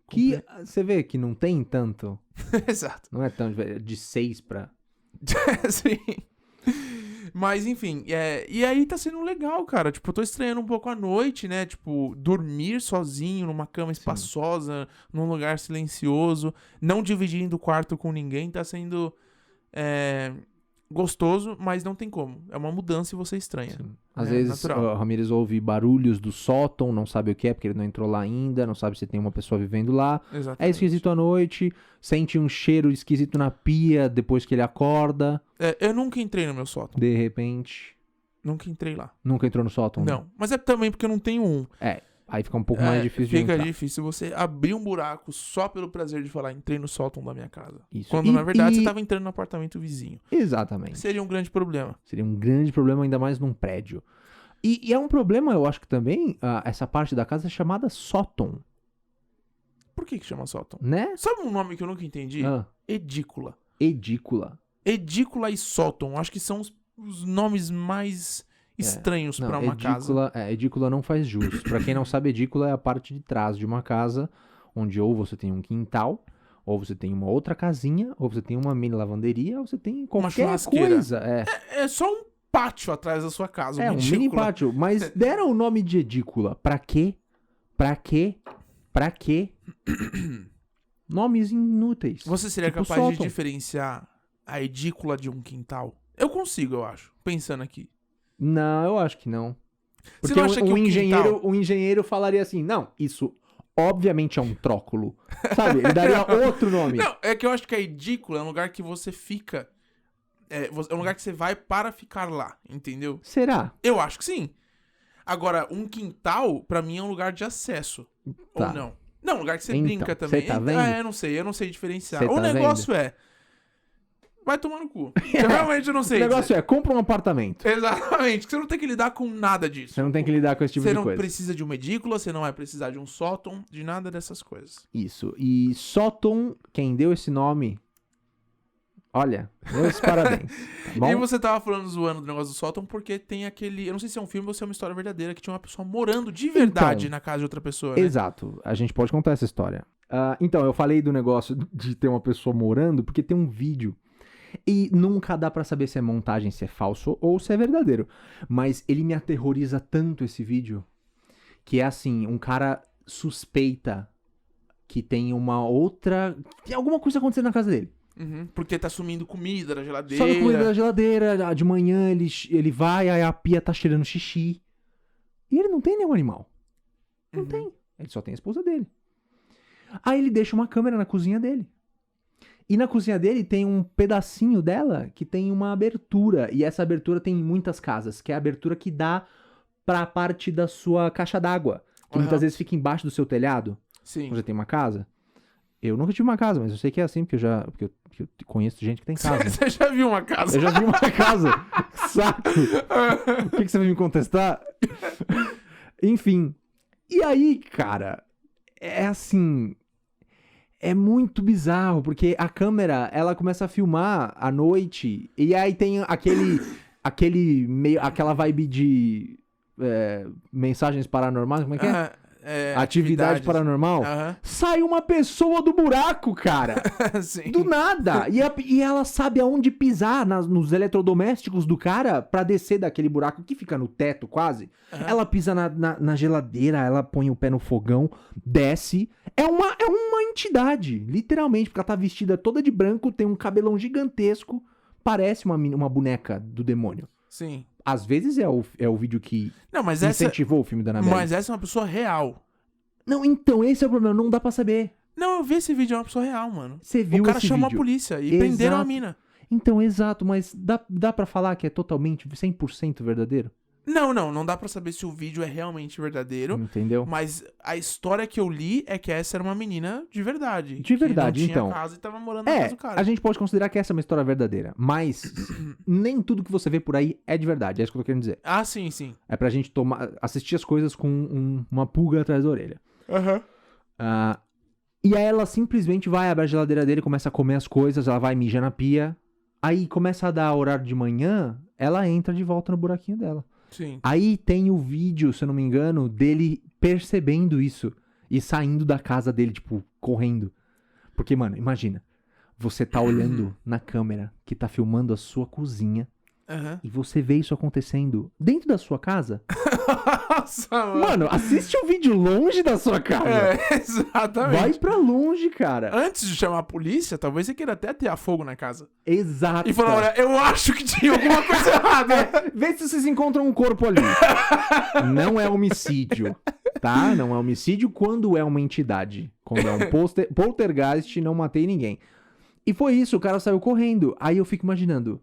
A: Comprei.
B: Que você vê que não tem tanto.
A: Exato.
B: Não é tanto, de 6 pra.
A: Sim. Mas, enfim, e aí tá sendo legal, cara. Tipo, eu tô estranhando um pouco a noite, né? Tipo, dormir sozinho numa cama espaçosa, num lugar silencioso, não dividindo o quarto com ninguém, tá sendo gostoso, mas não tem como. É uma mudança e você estranha.
B: Sim. Às
A: É
B: vezes
A: natural.
B: o Ramires ouve barulhos do sótão, não sabe o que é, porque ele não entrou lá ainda, não sabe se tem uma pessoa vivendo lá.
A: Exatamente.
B: É esquisito à noite, sente um cheiro esquisito na pia depois que ele acorda,
A: Eu nunca entrei no meu sótão.
B: de repente.
A: Nunca entrei lá.
B: Nunca entrou no sótão? né?
A: Não. Mas é também porque eu não tenho um.
B: Aí fica um pouco mais difícil de
A: Fica
B: entrar.
A: difícil você abrir um buraco só pelo prazer de falar, entrei no sótão da minha casa.
B: Isso.
A: Quando, na verdade, você tava entrando no apartamento vizinho.
B: Exatamente.
A: Seria um grande problema.
B: Seria um grande problema, ainda mais num prédio. E é um problema, eu acho que também, essa parte da casa é chamada sótão,
A: Por que chama sótão?
B: né?
A: Sabe um nome que eu nunca entendi? Edícula.
B: Edícula.
A: Edícula e sótão. Acho que são os nomes mais estranhos pra uma casa.
B: Edícula não faz jus. Pra quem não sabe, edícula é a parte de trás de uma casa, onde ou você tem um quintal, ou você tem uma outra casinha, ou você tem uma mini lavanderia, ou você tem qualquer
A: churrasqueira.
B: coisa.
A: É só um pátio atrás da sua casa.
B: Um mini pátio. Mas deram o nome de edícula. Pra quê? Pra quê? Pra quê? Nomes inúteis.
A: Você seria
B: Tipo
A: capaz de
B: sótão.
A: diferenciar a edícula de um quintal? Eu consigo, eu acho. Pensando aqui.
B: Não, eu acho que não.
A: Você
B: Porque
A: não acha que o quintal...
B: um engenheiro falaria assim, não, isso obviamente é um tróculo. Sabe? Ele daria outro nome.
A: Não, é que eu acho que a edícula é um lugar que você fica... É um lugar que você vai para ficar lá, entendeu?
B: Será?
A: Eu acho que sim. Agora, um quintal, pra mim, é um lugar de acesso.
B: Tá.
A: Ou não? Não, um lugar que você
B: Então,
A: brinca também.
B: cê tá vendo?
A: Eu não sei diferenciar.
B: Cê
A: O
B: tá
A: negócio vai tomar no cu. Eu realmente não sei.
B: O negócio compra um apartamento.
A: Exatamente, que você não tem que lidar com nada disso.
B: Você não tem que lidar com esse tipo
A: Você
B: de
A: não
B: coisa.
A: precisa de uma edícula, você não vai precisar de um sótão, de nada dessas coisas.
B: Isso. E sótão, quem deu esse nome, olha, meus parabéns. Tá bom?
A: E você tava falando, zoando do negócio do sótão, porque tem aquele... Eu não sei se é um filme ou se é uma história verdadeira, que tinha uma pessoa morando de verdade na casa de outra pessoa, né?
B: Exato. A gente pode contar essa história. Então, eu falei do negócio de ter uma pessoa morando, porque tem um vídeo. E nunca dá pra saber se é montagem, se é falso ou se é verdadeiro. Mas ele me aterroriza tanto esse vídeo, que é assim, um cara suspeita que tem uma outra... Tem alguma coisa acontecendo na casa dele.
A: Uhum, porque tá sumindo comida da geladeira.
B: Sobe comida da geladeira, de manhã ele vai, aí a pia tá cheirando xixi. E ele não tem nenhum animal. Não
A: Uhum.
B: tem. Ele só tem a esposa dele. Aí ele deixa uma câmera na cozinha dele. E na cozinha dele tem um pedacinho dela que tem uma abertura. E essa abertura tem em muitas casas, que é a abertura que dá pra parte da sua caixa d'água. Que
A: Uhum.
B: muitas vezes fica embaixo do seu telhado,
A: Sim.
B: quando você tem uma casa. Eu nunca tive uma casa, mas eu sei que é assim, porque eu conheço gente que tem casa. Né?
A: Você já viu uma casa?
B: Eu já vi uma casa. Saco. O que você vai me contestar? Enfim. E aí, cara, é assim... É muito bizarro, porque a câmera, ela começa a filmar à noite, e aí tem aquela vibe de mensagens paranormais, como é que é? Atividade paranormal. Sai uma pessoa do buraco, cara.
A: Sim.
B: Do nada. E ela sabe aonde pisar nos eletrodomésticos do cara pra descer daquele buraco que fica no teto quase. Ela pisa na geladeira, ela põe o pé no fogão, desce. É uma entidade, literalmente, porque ela tá vestida toda de branco, tem um cabelão gigantesco, parece uma boneca do demônio.
A: Sim.
B: Às vezes é o vídeo que
A: mas
B: incentivou o filme da Annabelle.
A: Mas essa é uma pessoa real.
B: Não, então, esse é o problema, não dá pra saber.
A: Não, eu vi esse vídeo, é uma pessoa real, mano.
B: Você viu esse vídeo?
A: O cara chamou a polícia e prenderam a mina.
B: Então, exato, mas dá pra falar que é totalmente 100% verdadeiro?
A: Não dá pra saber se o vídeo é realmente verdadeiro.
B: Entendeu?
A: Mas a história que eu li é que essa era uma menina de verdade.
B: De verdade,
A: que não
B: então.
A: tinha casa e tava morando na casa do cara.
B: A gente pode considerar que essa é uma história verdadeira, mas nem tudo que você vê por aí é de verdade, é isso que eu tô querendo dizer.
A: Ah, sim.
B: É pra gente assistir as coisas com uma pulga atrás da orelha. E aí ela simplesmente vai, abre a geladeira dele, começa a comer as coisas, ela vai mijar na pia, aí começa a dar horário de manhã, ela entra de volta no buraquinho dela.
A: Sim.
B: Aí tem o vídeo, se eu não me engano, dele percebendo isso e saindo da casa dele, tipo, correndo. Porque, mano, imagina, você tá olhando na câmera que tá filmando a sua cozinha e você vê isso acontecendo dentro da sua casa.
A: Nossa,
B: Mano, assiste o vídeo longe da sua casa.
A: Exatamente.
B: Vai pra longe, cara.
A: Antes de chamar a polícia, talvez você queira até ter fogo na casa.
B: Exato.
A: E falar, olha, eu acho que tinha alguma coisa errada.
B: Vê se vocês encontram um corpo ali. Não é homicídio, tá? Não é homicídio quando é uma entidade. Quando é um poltergeist, não matei ninguém. E foi isso, o cara saiu correndo. Aí eu fico imaginando.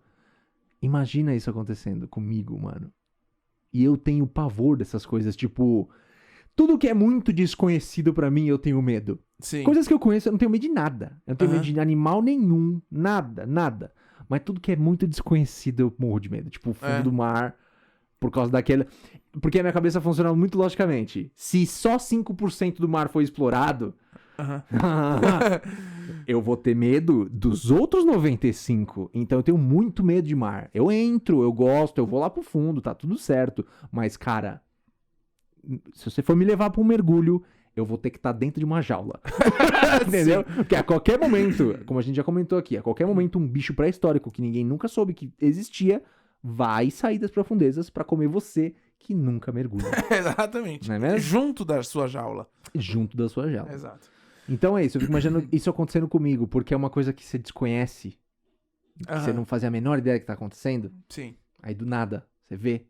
B: Imagina isso acontecendo comigo, mano. E eu tenho pavor dessas coisas, tipo... Tudo que é muito desconhecido pra mim, eu tenho medo.
A: Sim.
B: Coisas que eu conheço, eu não tenho medo de nada. Eu não tenho medo de animal nenhum. Nada. Mas tudo que é muito desconhecido, eu morro de medo. Tipo, o fundo do mar, por causa daquela... Porque a minha cabeça funciona muito logicamente. Se só 5% do mar foi explorado... eu vou ter medo dos outros 95%. Então eu tenho muito medo de mar. Eu entro, eu gosto, eu vou lá pro fundo, tá tudo certo. Mas, cara, se você for me levar pra um mergulho, eu vou ter que estar dentro de uma jaula. Entendeu? Porque a qualquer momento, como a gente já comentou aqui, a qualquer momento um bicho pré-histórico que ninguém nunca soube que existia vai sair das profundezas pra comer você que nunca mergulha.
A: Exatamente.
B: Não é mesmo?
A: Junto da sua jaula.
B: Junto da sua jaula.
A: Exato.
B: Então é isso, eu fico imaginando isso acontecendo comigo, porque é uma coisa que você desconhece, que você não fazia a menor ideia que tá acontecendo.
A: Sim.
B: Aí do nada, você vê.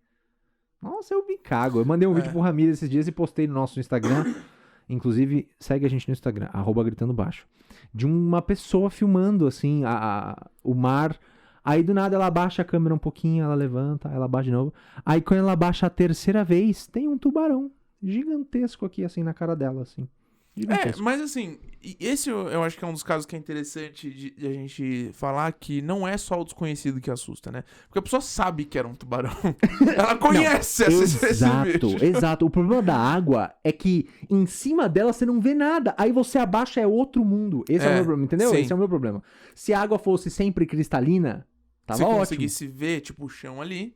B: Nossa, eu me cago. Eu mandei um vídeo pro Ramiro esses dias e postei no nosso Instagram. Inclusive, segue a gente no Instagram, @gritandobaixo. De uma pessoa filmando, assim, o mar. Aí do nada ela abaixa a câmera um pouquinho, ela levanta, ela abaixa de novo. Aí quando ela abaixa a terceira vez, tem um tubarão gigantesco aqui, assim, na cara dela, assim.
A: Mas assim, esse eu acho que é um dos casos que é interessante de a gente falar, que não é só o desconhecido que assusta, né? Porque a pessoa sabe que era um tubarão. Ela conhece esse bicho.
B: Exato. O problema da água é que em cima dela você não vê nada. Aí você abaixa, é outro mundo. Esse é o meu problema, entendeu?
A: Sim.
B: Esse é o meu problema. Se a água fosse sempre cristalina, tava ótimo. Se
A: conseguisse ver, tipo, o chão ali.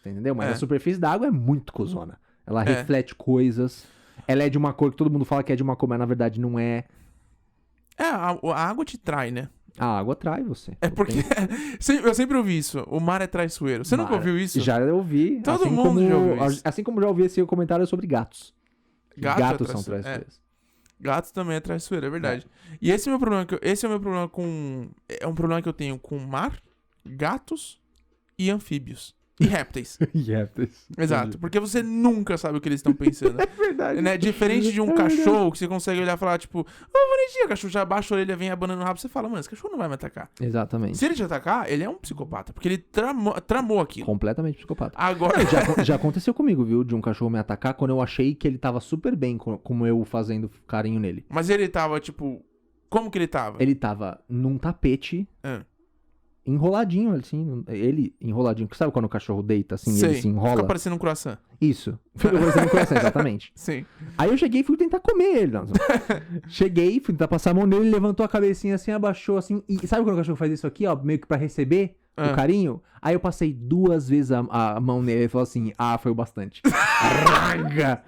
B: Entendeu? Mas a superfície da água é muito cozona. Ela reflete coisas... Ela é de uma cor que todo mundo fala que é de uma cor, mas na verdade não é.
A: A água te trai, né?
B: A água trai você.
A: É porque... eu sempre ouvi isso. O mar é traiçoeiro. Você nunca ouviu isso?
B: Já ouvi.
A: Todo mundo já ouviu isso.
B: Assim como já ouvi esse comentário sobre gatos. Gatos são traiçoeiros.
A: Gatos também é traiçoeiro, é verdade. E esse é o meu problema. Esse é o meu problema com... É um problema que eu tenho com mar, gatos e anfíbios. E répteis. Exato. Porque você nunca sabe o que eles estão pensando.
B: É verdade.
A: Né? Diferente de um cachorro que você consegue olhar e falar, tipo, bonitinho, o cachorro já abaixa a orelha, vem abanando o rabo, você fala, mano, esse cachorro não vai me atacar.
B: Exatamente.
A: Se ele te atacar, ele é um psicopata, porque ele tramou aquilo.
B: Completamente psicopata.
A: Agora...
B: Já aconteceu comigo, viu? De um cachorro me atacar quando eu achei que ele tava super bem, como eu fazendo carinho nele.
A: Mas ele tava, tipo, Como que ele tava?
B: Ele tava num tapete,
A: Ah.
B: enroladinho, assim. Ele enroladinho. Sabe quando o cachorro deita, assim,
A: Sei.
B: ele se enrola?
A: Fica parecendo um croissant.
B: Isso. Fica parecendo um coração, exatamente.
A: Sim.
B: Aí eu cheguei e fui tentar comer ele. Não. Cheguei, fui tentar passar a mão nele, ele levantou a cabecinha assim, abaixou assim. E sabe quando o cachorro faz isso aqui, ó? Meio que pra receber o carinho? Aí eu passei 2 vezes a mão nele e falou assim, foi o bastante. Raga!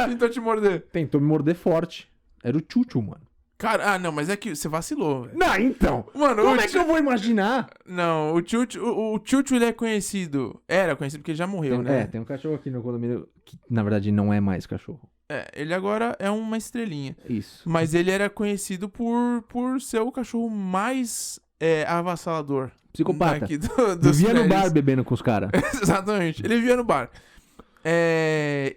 A: Tentou te morder.
B: Tentou me morder forte. Era o Chuchu, mano.
A: Cara, não, mas é que você vacilou, velho.
B: Não, então.
A: Mano,
B: Como é que eu vou imaginar?
A: Não, o Chuchu, ele é conhecido. Era conhecido porque ele já morreu, né?
B: Tem um cachorro aqui no condomínio que, na verdade, não é mais cachorro.
A: Ele agora é uma estrelinha.
B: Isso.
A: Mas ele era conhecido por ser o cachorro mais avassalador.
B: Psicopata.
A: Daqui dos
B: Vivia no
A: prédios.
B: bar bebendo com os caras.
A: Exatamente. Ele vivia no bar.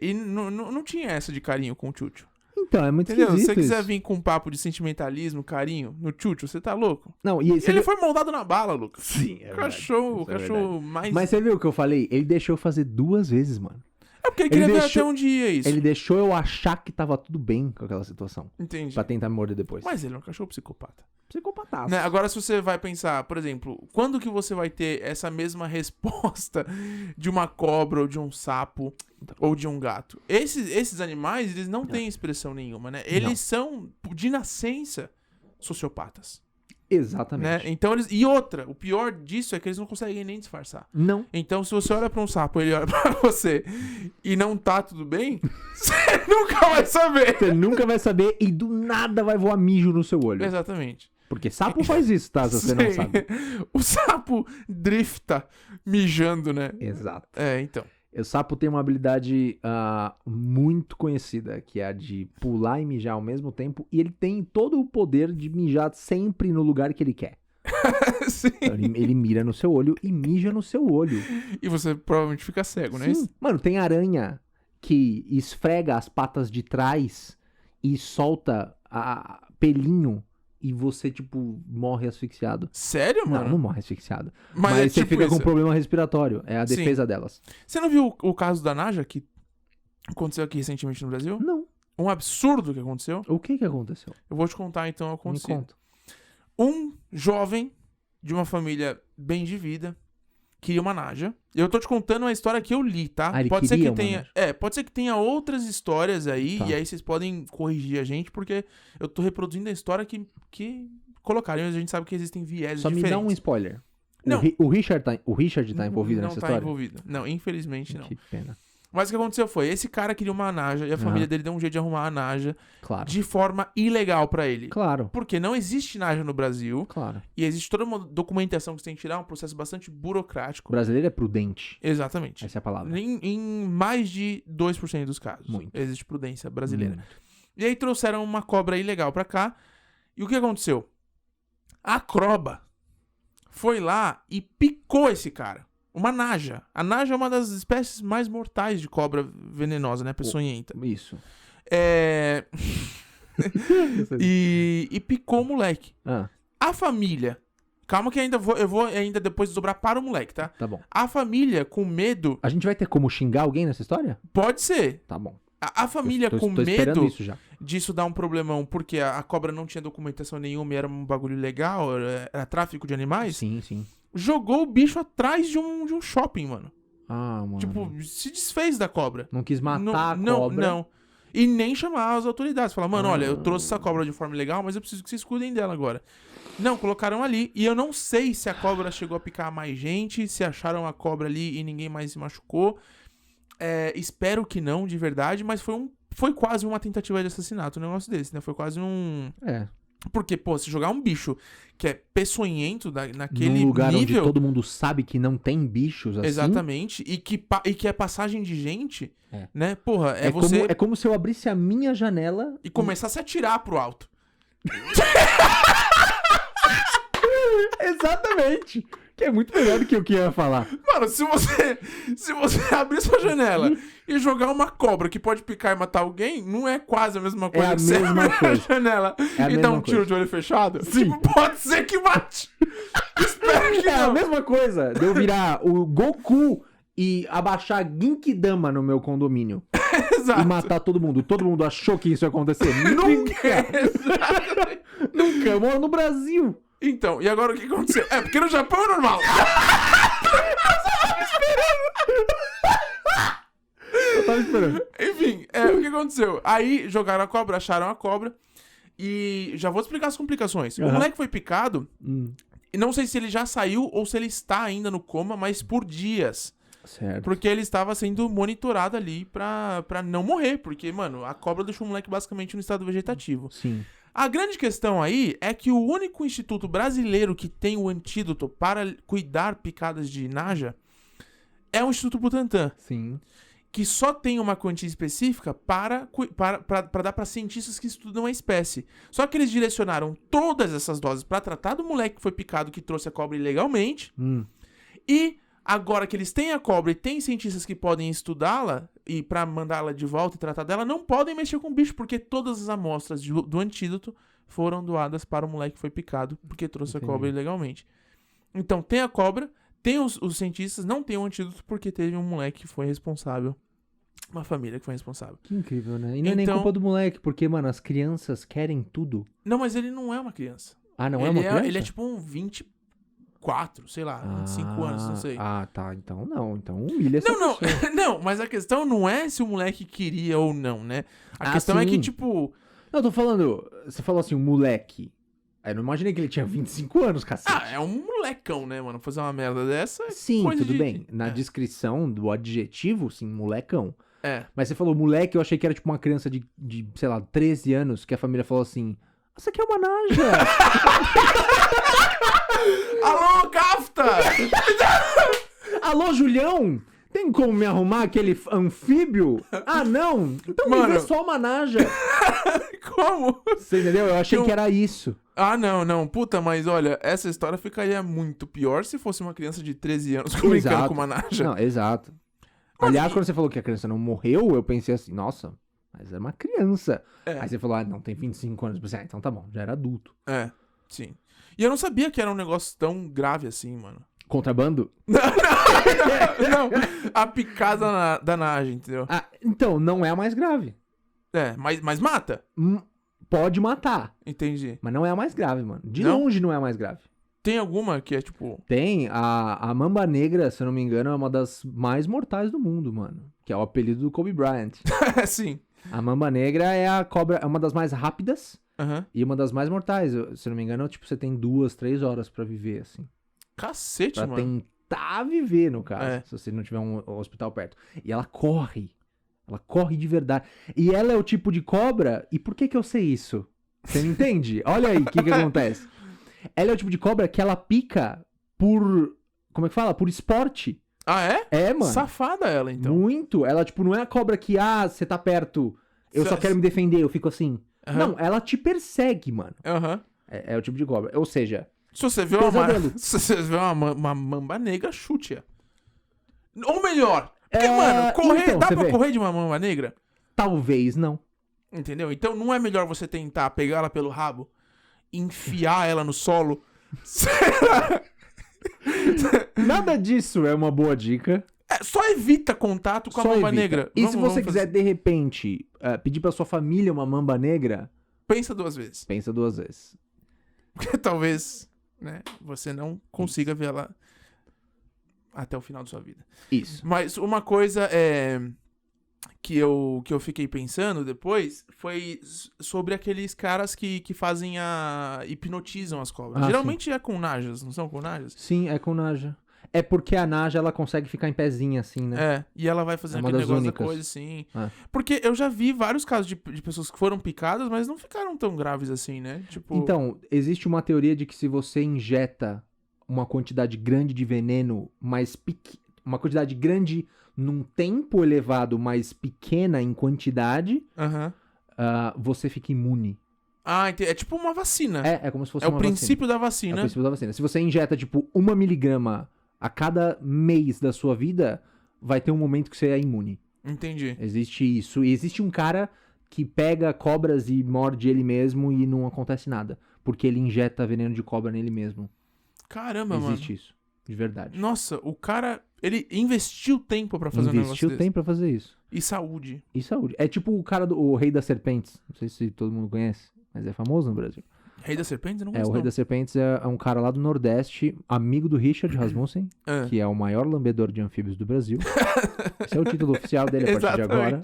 A: E não tinha essa de carinho com o Chuchu.
B: Então, é muito
A: Entendeu? Se
B: esquisito
A: você quiser
B: isso.
A: vir com um papo de sentimentalismo, carinho, no Chuchu, você tá louco?
B: Não, e
A: Ele foi moldado na bala, Lucas.
B: Sim, é
A: O cachorro
B: verdade.
A: mais...
B: Mas você viu o que eu falei? Ele deixou eu fazer 2 vezes, mano.
A: É porque ele queria ver
B: deixou-
A: até onde ia isso.
B: Ele deixou eu achar que tava tudo bem com aquela situação.
A: Entendi.
B: Pra tentar me morder depois.
A: Mas ele é um cachorro psicopata.
B: Psicopataço.
A: Né? Agora, se você vai pensar, por exemplo, quando que você vai ter essa mesma resposta de uma cobra ou de um sapo ou de um gato? Esses animais, eles não têm expressão nenhuma, né? Eles são, de nascença, sociopatas.
B: Exatamente.
A: Né? Então eles... E outra, o pior disso é que eles não conseguem nem disfarçar.
B: Não.
A: Então, se você olha pra um sapo e ele olha pra você e não tá tudo bem, você nunca vai saber.
B: Você nunca vai saber e do nada vai voar mijo no seu olho.
A: Exatamente.
B: Porque sapo faz isso, tá? Se você não
A: Sim.
B: sabe.
A: O sapo drifta mijando, né?
B: Exato.
A: Então.
B: O sapo tem uma habilidade muito conhecida, que é a de pular e mijar ao mesmo tempo. E ele tem todo o poder de mijar sempre no lugar que ele quer.
A: Sim.
B: Então, ele mira no seu olho e mija no seu olho.
A: E você provavelmente fica cego, né?
B: Sim. Mano, tem aranha que esfrega as patas de trás e solta pelinho e você, tipo, morre asfixiado.
A: Sério, mano?
B: Não morre asfixiado.
A: Mas
B: Mas
A: é
B: você
A: tipo
B: fica com
A: isso.
B: problema respiratório. É a
A: Sim.
B: defesa delas.
A: Você não viu o caso da Naja que aconteceu aqui recentemente no Brasil?
B: Não.
A: Um absurdo que aconteceu?
B: O que aconteceu?
A: Eu vou te contar então o
B: Me
A: acontecido.
B: conta.
A: Um jovem de uma família bem de vida queria uma Naja. Eu tô te contando a história que eu li, tá?
B: Ele
A: Pode ser
B: queria
A: que
B: uma
A: tenha,
B: Naja.
A: pode ser que tenha outras histórias aí
B: Tá.
A: e aí vocês podem corrigir a gente porque eu tô reproduzindo a história que colocaram, mas a gente sabe que existem vieses
B: Só me
A: diferentes.
B: dá um spoiler.
A: Não.
B: O Richard tá envolvido
A: não
B: nessa
A: tá
B: história?
A: envolvido. Não, infelizmente não.
B: Que pena.
A: Mas o que aconteceu foi, esse cara queria uma Naja e a família dele deu um jeito de arrumar a Naja
B: Claro.
A: de forma ilegal pra ele.
B: Claro.
A: Porque não existe Naja no Brasil
B: Claro.
A: e existe toda uma documentação que você tem que tirar, um processo bastante
B: O
A: burocrático.
B: brasileiro é prudente.
A: Exatamente.
B: Essa é a palavra.
A: Em mais de 2% dos casos.
B: Muito.
A: Existe prudência brasileira.
B: Muito.
A: E aí trouxeram uma cobra ilegal pra cá. E o que aconteceu? A Croba foi lá e picou esse cara. Uma Naja. A Naja é uma das espécies mais mortais de cobra venenosa, né? Peçonhenta.
B: Isso.
A: E picou o moleque.
B: Ah,
A: A família... Calma que eu vou ainda depois desdobrar para o moleque, tá?
B: tá bom.
A: A família com medo...
B: A gente vai ter como xingar alguém nessa história?
A: Pode ser.
B: Tá bom.
A: A família
B: Tô
A: com
B: esperando
A: medo
B: isso já.
A: disso dar um problemão, porque a cobra não tinha documentação nenhuma e era um bagulho legal, era tráfico de animais,
B: Sim, sim.
A: jogou o bicho atrás de um shopping, mano.
B: Ah, mano.
A: Tipo, se desfez da cobra.
B: Não quis matar
A: não,
B: a cobra.
A: Não. E nem chamar as autoridades. Falar, mano, olha, eu
B: Ah.
A: trouxe essa cobra de forma legal, mas eu preciso que vocês cuidem dela agora. Não, colocaram ali. E eu não sei se a cobra chegou a picar mais gente, se acharam a cobra ali e ninguém mais se machucou. Espero que não, de verdade, mas foi quase uma tentativa de assassinato, um negócio desse, né? Foi quase um...
B: É.
A: Porque, pô, se jogar um bicho que é peçonhento naquele
B: Num lugar
A: nível...
B: onde todo mundo sabe que não tem bichos assim.
A: Exatamente. E que é passagem de gente,
B: É.
A: né? Porra,
B: É,
A: você...
B: como se eu abrisse a minha janela
A: E começar a se atirar pro alto.
B: Exatamente. Que é muito melhor do que o que eu ia falar.
A: Mano, se você abrir sua janela e jogar uma cobra que pode picar e matar alguém, não é quase a mesma coisa
B: a
A: que você
B: mesma
A: abrir
B: coisa.
A: a janela
B: É a
A: e dar
B: mesma
A: um tiro
B: coisa.
A: de olho fechado?
B: Sim.
A: Tipo, pode ser que mate. Espero que
B: É a
A: não.
B: mesma coisa de eu virar o Goku e abaixar Genkidama no meu condomínio.
A: Exato.
B: e matar todo mundo. Todo mundo achou que isso ia acontecer? Nunca! Nunca! Eu moro no Brasil!
A: Então, e agora o que aconteceu? É, porque no Japão é normal.
B: Eu tava esperando.
A: Enfim, o que aconteceu? Aí jogaram a cobra, acharam a cobra. E já vou explicar as complicações. O moleque foi picado. E não sei se ele já saiu ou se ele está ainda no coma, mas por dias.
B: Certo.
A: Porque ele estava sendo monitorado ali pra não morrer. Porque, mano, a cobra deixou o moleque basicamente no estado vegetativo.
B: Sim.
A: A grande questão aí é que o único instituto brasileiro que tem o antídoto para cuidar picadas de naja é o Instituto Butantan.
B: Sim.
A: Que só tem uma quantia específica para dar para cientistas que estudam a espécie. Só que eles direcionaram todas essas doses para tratar do moleque que foi picado, que trouxe a cobra ilegalmente. E agora que eles têm a cobra e tem cientistas que podem estudá-la e para mandá-la de volta e tratar dela, não podem mexer com o bicho, porque todas as amostras do antídoto foram doadas para o moleque que foi picado, porque trouxe a cobra ilegalmente. Então tem a cobra, tem os cientistas, não tem o antídoto porque teve um moleque que foi responsável. Uma família que foi responsável.
B: Que incrível, né? E não é nem
A: Então-
B: culpa do moleque, porque, mano, as crianças querem tudo.
A: Não, mas ele não é uma criança.
B: Ah, não é uma criança?
A: Ele é tipo um 24, sei lá, 25 anos, não sei.
B: Ah, tá. Então não. Então humilha essa
A: Não,
B: pessoa.
A: não, mas a questão não é se o moleque queria ou não, né? A questão é
B: sim.
A: que, tipo...
B: Eu tô falando... Você falou assim, um moleque. Aí eu não imaginei que ele tinha 25 anos, cacete.
A: Ah, é um molecão, né, mano? Fazer uma merda dessa é
B: Sim,
A: coisa
B: tudo
A: de-
B: bem. Na
A: é.
B: descrição do adjetivo, sim, molecão.
A: É.
B: Mas você falou moleque, eu achei que era tipo uma criança de sei lá, 13 anos, que a família falou assim, você quer uma naja?
A: Alô, Kafta!
B: Alô, Julião? Tem como me arrumar aquele anfíbio? Ah, não? Então me
A: Mano.
B: vê só uma naja.
A: Como?
B: Você entendeu? Eu achei
A: Eu-
B: que era isso.
A: Ah, não. Puta, mas olha, essa história ficaria muito pior se fosse uma criança de 13 anos brincando
B: Exato.
A: com uma naja.
B: Não, exato. Aliás, quando você falou que a criança não morreu, eu pensei assim, nossa, mas era uma criança.
A: É.
B: Aí você falou, ah, não, tem 25 anos. Eu pensei, ah, então tá bom, já era adulto.
A: É, sim. E eu não sabia que era um negócio tão grave assim, mano.
B: Contrabando?
A: Não, a picada da naja, entendeu?
B: Ah, então, não é a mais grave.
A: É, mas mata.
B: Pode matar,
A: Entendi.
B: mas não é a mais grave, mano. De
A: Não?
B: longe não é a mais grave.
A: Tem alguma que é tipo...
B: Tem, a mamba negra, se eu não me engano, é uma das mais mortais do mundo, mano. Que é o apelido do Kobe Bryant.
A: Sim.
B: A mamba negra é a cobra, é uma das mais rápidas
A: Aham.
B: e uma das mais mortais. Se eu não me engano, tipo, você tem 2, 3 horas pra viver, assim.
A: Cacete,
B: Pra
A: mano.
B: tentar viver, no caso,
A: É.
B: se você não tiver um hospital perto. E ela corre. Ela corre de verdade. E ela é o tipo de cobra... E por que que eu sei isso? Você me entende? Olha aí o que acontece. Ela é o tipo de cobra que ela pica por... Como é que fala? Por esporte.
A: Ah, é?
B: É, mano.
A: Safada ela, então.
B: Muito. Ela, tipo, não é a cobra que, você tá perto, eu só quero me defender, eu fico assim.
A: Aham.
B: Não, ela te persegue, mano.
A: Aham.
B: É o tipo de cobra. Ou seja,
A: Se você vê
B: Pesadelo.
A: se você vê uma mamba negra, chute-a. Ou melhor, porque,
B: É,
A: mano, correr,
B: então,
A: dá
B: você
A: pra
B: vê.
A: correr de uma mamba negra?
B: talvez não.
A: Entendeu? Então não é melhor você tentar pegar ela pelo rabo, enfiar ela no solo?
B: Nada disso é uma boa dica.
A: Só evita contato com a
B: Só
A: mamba
B: evita.
A: negra.
B: E se
A: Vamos
B: você quiser, de repente, pedir pra sua família uma mamba negra,
A: pensa 2 vezes.
B: pensa 2 vezes.
A: Porque talvez, né, você não consiga ver ela até o final da sua vida.
B: Isso.
A: Mas uma coisa que eu fiquei pensando depois foi sobre aqueles caras que fazem hipnotizam as cobras.
B: Ah,
A: Geralmente é com najas, não são com najas?
B: Sim, é com naja. É porque a naja, ela consegue ficar em pezinha, assim, né?
A: É, e ela vai fazendo
B: É uma
A: aquele
B: das
A: negócio
B: únicas.
A: da coisa assim.
B: É.
A: Porque eu já vi vários casos de pessoas que foram picadas, mas não ficaram tão graves assim, né? Tipo,
B: Então, existe uma teoria de que se você injeta uma quantidade grande de veneno, uma quantidade grande num tempo elevado, mas pequena em quantidade,
A: aham.
B: você fica imune.
A: Ah, é tipo uma vacina.
B: É como se fosse
A: É o
B: uma
A: princípio da
B: vacina. É
A: vacina.
B: o princípio da vacina. Se você injeta, tipo, 1 miligrama a cada mês da sua vida, vai ter um momento que você é imune.
A: Entendi.
B: Existe isso. E existe um cara que pega cobras e morde ele mesmo e não acontece nada. Porque ele injeta veneno de cobra nele mesmo.
A: Caramba, mano.
B: Existe isso. De verdade.
A: Nossa, o cara, Ele investiu tempo pra fazer um negócio
B: Investiu
A: desse.
B: tempo pra fazer isso.
A: E saúde.
B: E saúde. É tipo o cara o Rei das Serpentes. Não sei se todo mundo conhece, mas é famoso no Brasil.
A: Rei das Serpentes? Eu não
B: O
A: conheço,
B: Rei
A: não.
B: das Serpentes é um cara lá do Nordeste, amigo do Richard Rasmussen,
A: Ah.
B: que é o maior lambedor de anfíbios do Brasil. Esse é o título oficial dele a partir de agora.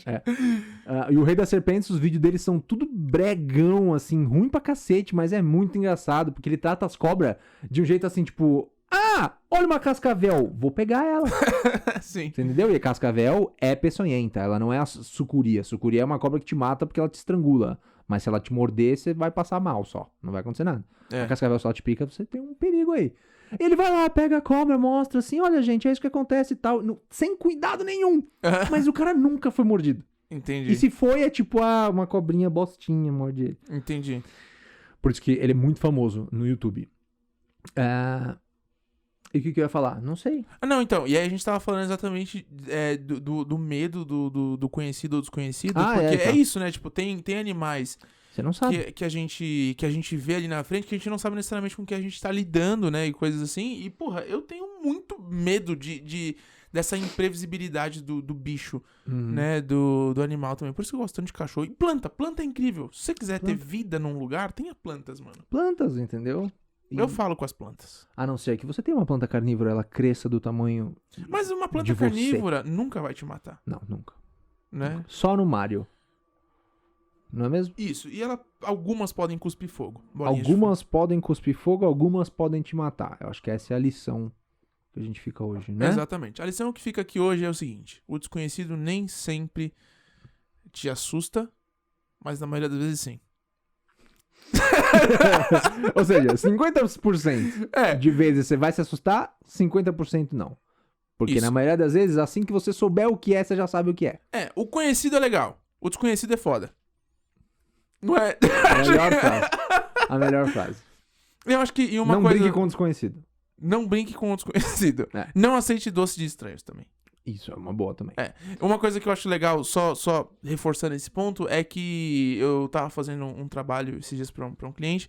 B: E o Rei das Serpentes, os vídeos dele são tudo bregão, assim, ruim pra cacete, mas é muito engraçado, porque ele trata as cobras de um jeito assim, tipo... Ah, olha uma cascavel, vou pegar ela.
A: Sim.
B: Você entendeu? E a cascavel é peçonhenta, ela não é a sucuri. A sucuri é uma cobra que te mata porque ela te estrangula. Mas se ela te morder, você vai passar mal só. Não vai acontecer nada.
A: É.
B: A cascavel só te pica, você tem um perigo aí. Ele vai lá, pega a cobra, mostra assim, olha gente, é isso que acontece e tal. Sem cuidado nenhum. Mas o cara nunca foi mordido.
A: Entendi.
B: E se foi, é tipo, uma cobrinha bostinha morde ele.
A: Entendi.
B: Por isso que ele é muito famoso no YouTube. E o que eu ia falar? Não sei.
A: Ah, não, então. E aí a gente tava falando exatamente do medo do conhecido ou desconhecido. Porque
B: tá.
A: é isso, né? Tipo, tem animais
B: Você não sabe.
A: que a gente vê ali na frente que a gente não sabe necessariamente com que a gente tá lidando, né? E coisas assim. E, porra, eu tenho muito medo dessa imprevisibilidade do bicho, né? Do animal também. Por isso que eu gosto tanto de cachorro. E planta é incrível. Se você quiser ter vida num lugar, tenha plantas, mano.
B: Plantas, entendeu?
A: Eu falo com as plantas.
B: A não ser que você tenha uma planta carnívora, ela cresça do tamanho...
A: Mas uma planta
B: de você.
A: carnívora nunca vai te matar,
B: Não, nunca.
A: né?
B: Só no Mario. Não é mesmo?
A: Isso. E algumas podem cuspir fogo. bolinhas de
B: Algumas podem cuspir fogo, algumas podem te matar. Eu acho que essa é a lição que a gente fica hoje,
A: fogo.
B: né?
A: Exatamente. A lição que fica aqui hoje é o seguinte. O desconhecido nem sempre te assusta, mas na maioria das vezes sim.
B: Ou seja, 50% de vezes você vai se assustar, 50% não. Porque
A: Isso.
B: na maioria das vezes, assim que você souber o que é, você já sabe o que é.
A: O conhecido é legal. O desconhecido é foda. Não é?
B: A melhor frase. A melhor frase.
A: Eu acho que e uma
B: Não
A: coisa...
B: brinque com o desconhecido.
A: Não brinque com o desconhecido.
B: É.
A: Não aceite doce de estranhos também.
B: Isso é uma boa também.
A: Uma coisa que eu acho legal, só reforçando esse ponto, é que eu tava fazendo um trabalho esses dias pra um cliente,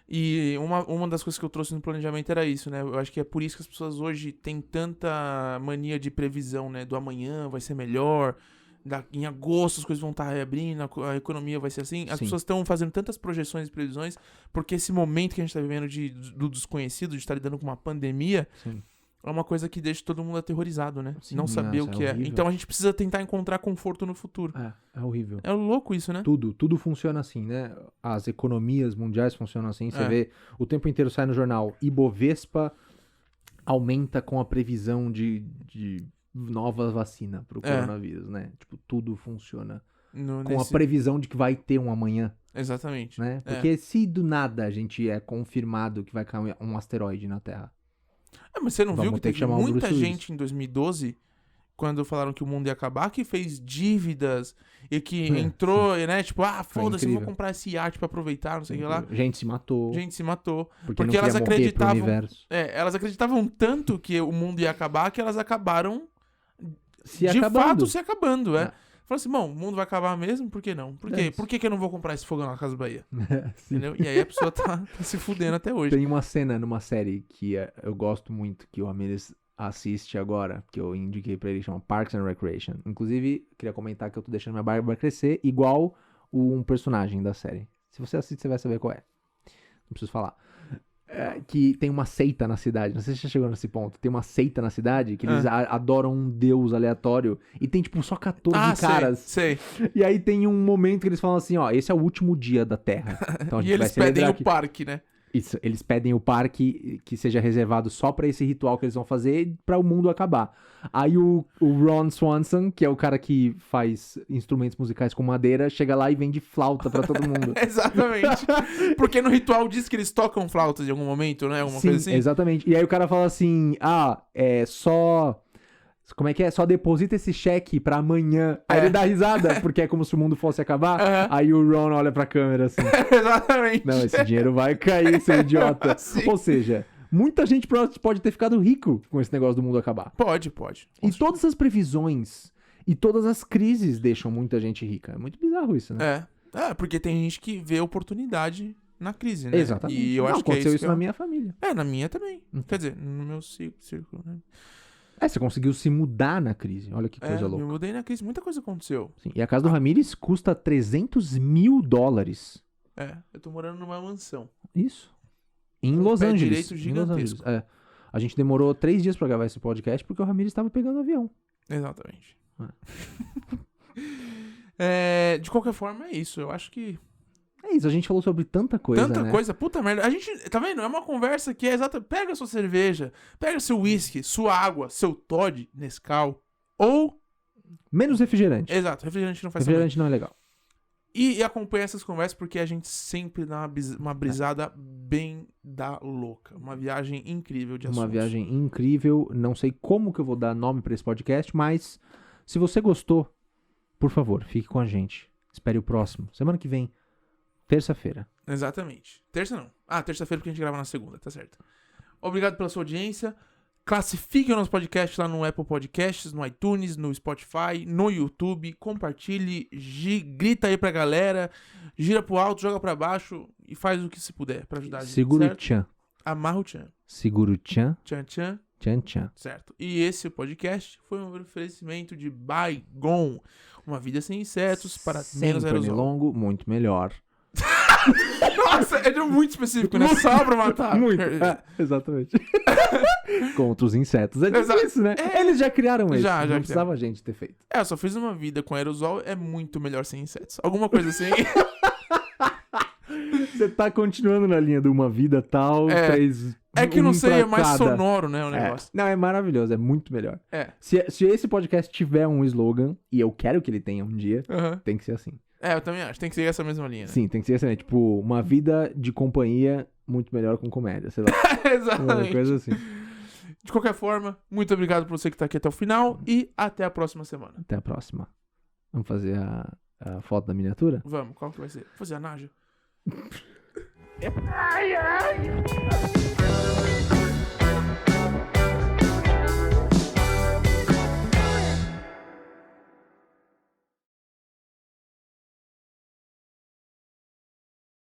A: e uma das coisas que eu trouxe no planejamento era isso, né? Eu acho que é por isso que as pessoas hoje têm tanta mania de previsão, né? Do amanhã vai ser melhor, em agosto as coisas vão estar reabrindo, a economia vai ser assim. As
B: Sim.
A: pessoas estão fazendo tantas projeções e previsões, porque esse momento que a gente tá vivendo do desconhecido, de estar lidando com uma pandemia...
B: Sim.
A: É uma coisa que deixa todo mundo aterrorizado, né?
B: Sim,
A: Não saber o
B: nossa,
A: que
B: é
A: é.
B: horrível.
A: Então a gente precisa tentar encontrar conforto no futuro.
B: É horrível.
A: É louco isso, né?
B: Tudo funciona assim, né? As economias mundiais funcionam assim. Você vê, o tempo inteiro sai no jornal, Ibovespa aumenta com a previsão de nova vacina pro coronavírus, né? Tipo, tudo funciona com a previsão de que vai ter um amanhã,
A: Exatamente.
B: né? Porque se do nada a gente é confirmado que vai cair um asteroide na Terra.
A: Mas você não
B: Vamos
A: viu que
B: ter que
A: teve
B: chamar o
A: muita
B: Bruce
A: gente em 2012, quando falaram que o mundo ia acabar, que fez dívidas e que entrou, né? Tipo, foda-se, eu vou
B: incrível.
A: comprar esse iate pra aproveitar, não sei o que lá.
B: Gente se matou.
A: Gente se matou.
B: Porque
A: Porque
B: não
A: elas
B: queria morrer pro
A: acreditavam.
B: universo.
A: Elas acreditavam tanto que o mundo ia acabar que elas acabaram
B: Se
A: de
B: acabando.
A: fato se acabando,
B: É.
A: Falaram assim, bom, o mundo vai acabar mesmo? Por que não? Por quê?
B: É isso.
A: Por que eu não vou comprar esse fogão na Casa Bahia?
B: Sim.
A: Entendeu? E aí a pessoa tá se fudendo até hoje.
B: Tem uma cena numa série que eu gosto muito, que o Ramirez assiste agora, que eu indiquei pra ele, chama Parks and Recreation. Inclusive, queria comentar que eu tô deixando minha barba crescer igual um personagem da série. Se você assiste, você vai saber qual é. Não preciso falar. Que tem uma seita na cidade. Não sei se você já chegou nesse ponto. Tem uma seita na cidade que eles adoram um deus aleatório. E tem, tipo, só 14 caras.
A: Sei.
B: E aí tem um momento que eles falam assim, ó, esse é o último dia da Terra. Então a gente
A: E
B: vai
A: eles pedem
B: celebrar
A: o parque, né?
B: Isso, eles pedem o parque que seja reservado só pra esse ritual que eles vão fazer pra o mundo acabar. Aí o Ron Swanson, que é o cara que faz instrumentos musicais com madeira, chega lá e vende flauta pra todo mundo.
A: Exatamente. Porque no ritual diz que eles tocam flautas em algum momento, né? Alguma
B: Sim,
A: coisa assim.
B: exatamente. E aí o cara fala assim, é só... Como é que é? Só deposita esse cheque pra amanhã. Aí ele dá risada, porque é como se o mundo fosse acabar. Aí o Ron olha pra câmera assim.
A: Exatamente.
B: Não, esse dinheiro vai cair, seu idiota.
A: Sim.
B: Ou seja, muita gente pode ter ficado rico com esse negócio do mundo acabar.
A: Pode.
B: E todas as previsões e todas as crises deixam muita gente rica. É muito bizarro isso, né?
A: Porque tem gente que vê oportunidade na crise, né?
B: Exatamente.
A: E eu
B: Não,
A: acho que é
B: aconteceu
A: isso
B: na minha família.
A: Na minha também. Quer dizer, no meu círculo, né?
B: Você conseguiu se mudar na crise. Olha que coisa louca.
A: Me mudei na crise, muita coisa aconteceu.
B: Sim. E a casa do Ramírez custa $300 mil.
A: Eu tô morando numa mansão.
B: Isso. Em
A: Com
B: Los
A: pé
B: Angeles.
A: direito
B: Em Los
A: gigantesco.
B: Angeles. A gente demorou 3 dias pra gravar esse podcast porque o Ramírez estava pegando avião.
A: Exatamente. De qualquer forma, é isso. Eu acho que...
B: É isso, a gente falou sobre tanta coisa,
A: Tanta
B: né?
A: coisa, puta merda. A gente, tá vendo? É uma conversa que é exata. Pega sua cerveja, pega seu whisky, sua água, seu Todd, Nescau, ou...
B: Menos refrigerante.
A: Exato, refrigerante não faz
B: Refrigerante não é legal.
A: E acompanha essas conversas porque a gente sempre dá uma brisada bem da louca. Uma viagem incrível de assuntos.
B: Uma viagem incrível. Não sei como que eu vou dar nome pra esse podcast, mas se você gostou, por favor, fique com a gente. Espere o próximo. Semana que vem, terça-feira.
A: Exatamente. Terça não. Terça-feira porque a gente grava na segunda, tá certo. Obrigado pela sua audiência. Classifique o nosso podcast lá no Apple Podcasts, no iTunes, no Spotify, no YouTube. Compartilhe, grita aí pra galera, gira pro alto, joga pra baixo e faz o que se puder pra ajudar a gente,
B: Segura o
A: certo?
B: tchan.
A: Amarra o tchan.
B: Segura o tchan.
A: Tchan, tchan.
B: Tchan, tchan.
A: Certo. E esse podcast foi um oferecimento de Baygon. Uma vida sem insetos para menos
B: Sem
A: aerosol.
B: pernilongo, muito melhor.
A: Nossa, é muito específico, né? Só pra matar.
B: Muito. Exatamente. Contra os insetos. É tipo isso, né? Eles já criaram isso.
A: Já
B: Não precisava a gente ter feito.
A: Eu só fiz uma vida com aerosol, é muito melhor sem insetos. Alguma coisa assim.
B: Você tá continuando na linha de uma vida tal, 3...
A: É que não sei, é mais sonoro, né, o negócio.
B: Não, é maravilhoso, é muito melhor.
A: É.
B: Se esse podcast tiver um slogan, e eu quero que ele tenha um dia, tem que ser assim.
A: Eu também acho. Tem que seguir essa mesma linha, né?
B: Sim, tem que ser assim, né? Tipo, uma vida de companhia muito melhor com comédia, sei lá.
A: Exatamente.
B: Uma coisa assim.
A: De qualquer forma, muito obrigado por você que tá aqui até o final e até a próxima semana.
B: Até a próxima. Vamos fazer a foto da miniatura?
A: Vamos, qual que vai ser? Vou fazer a Naja.
C: Ai, ai.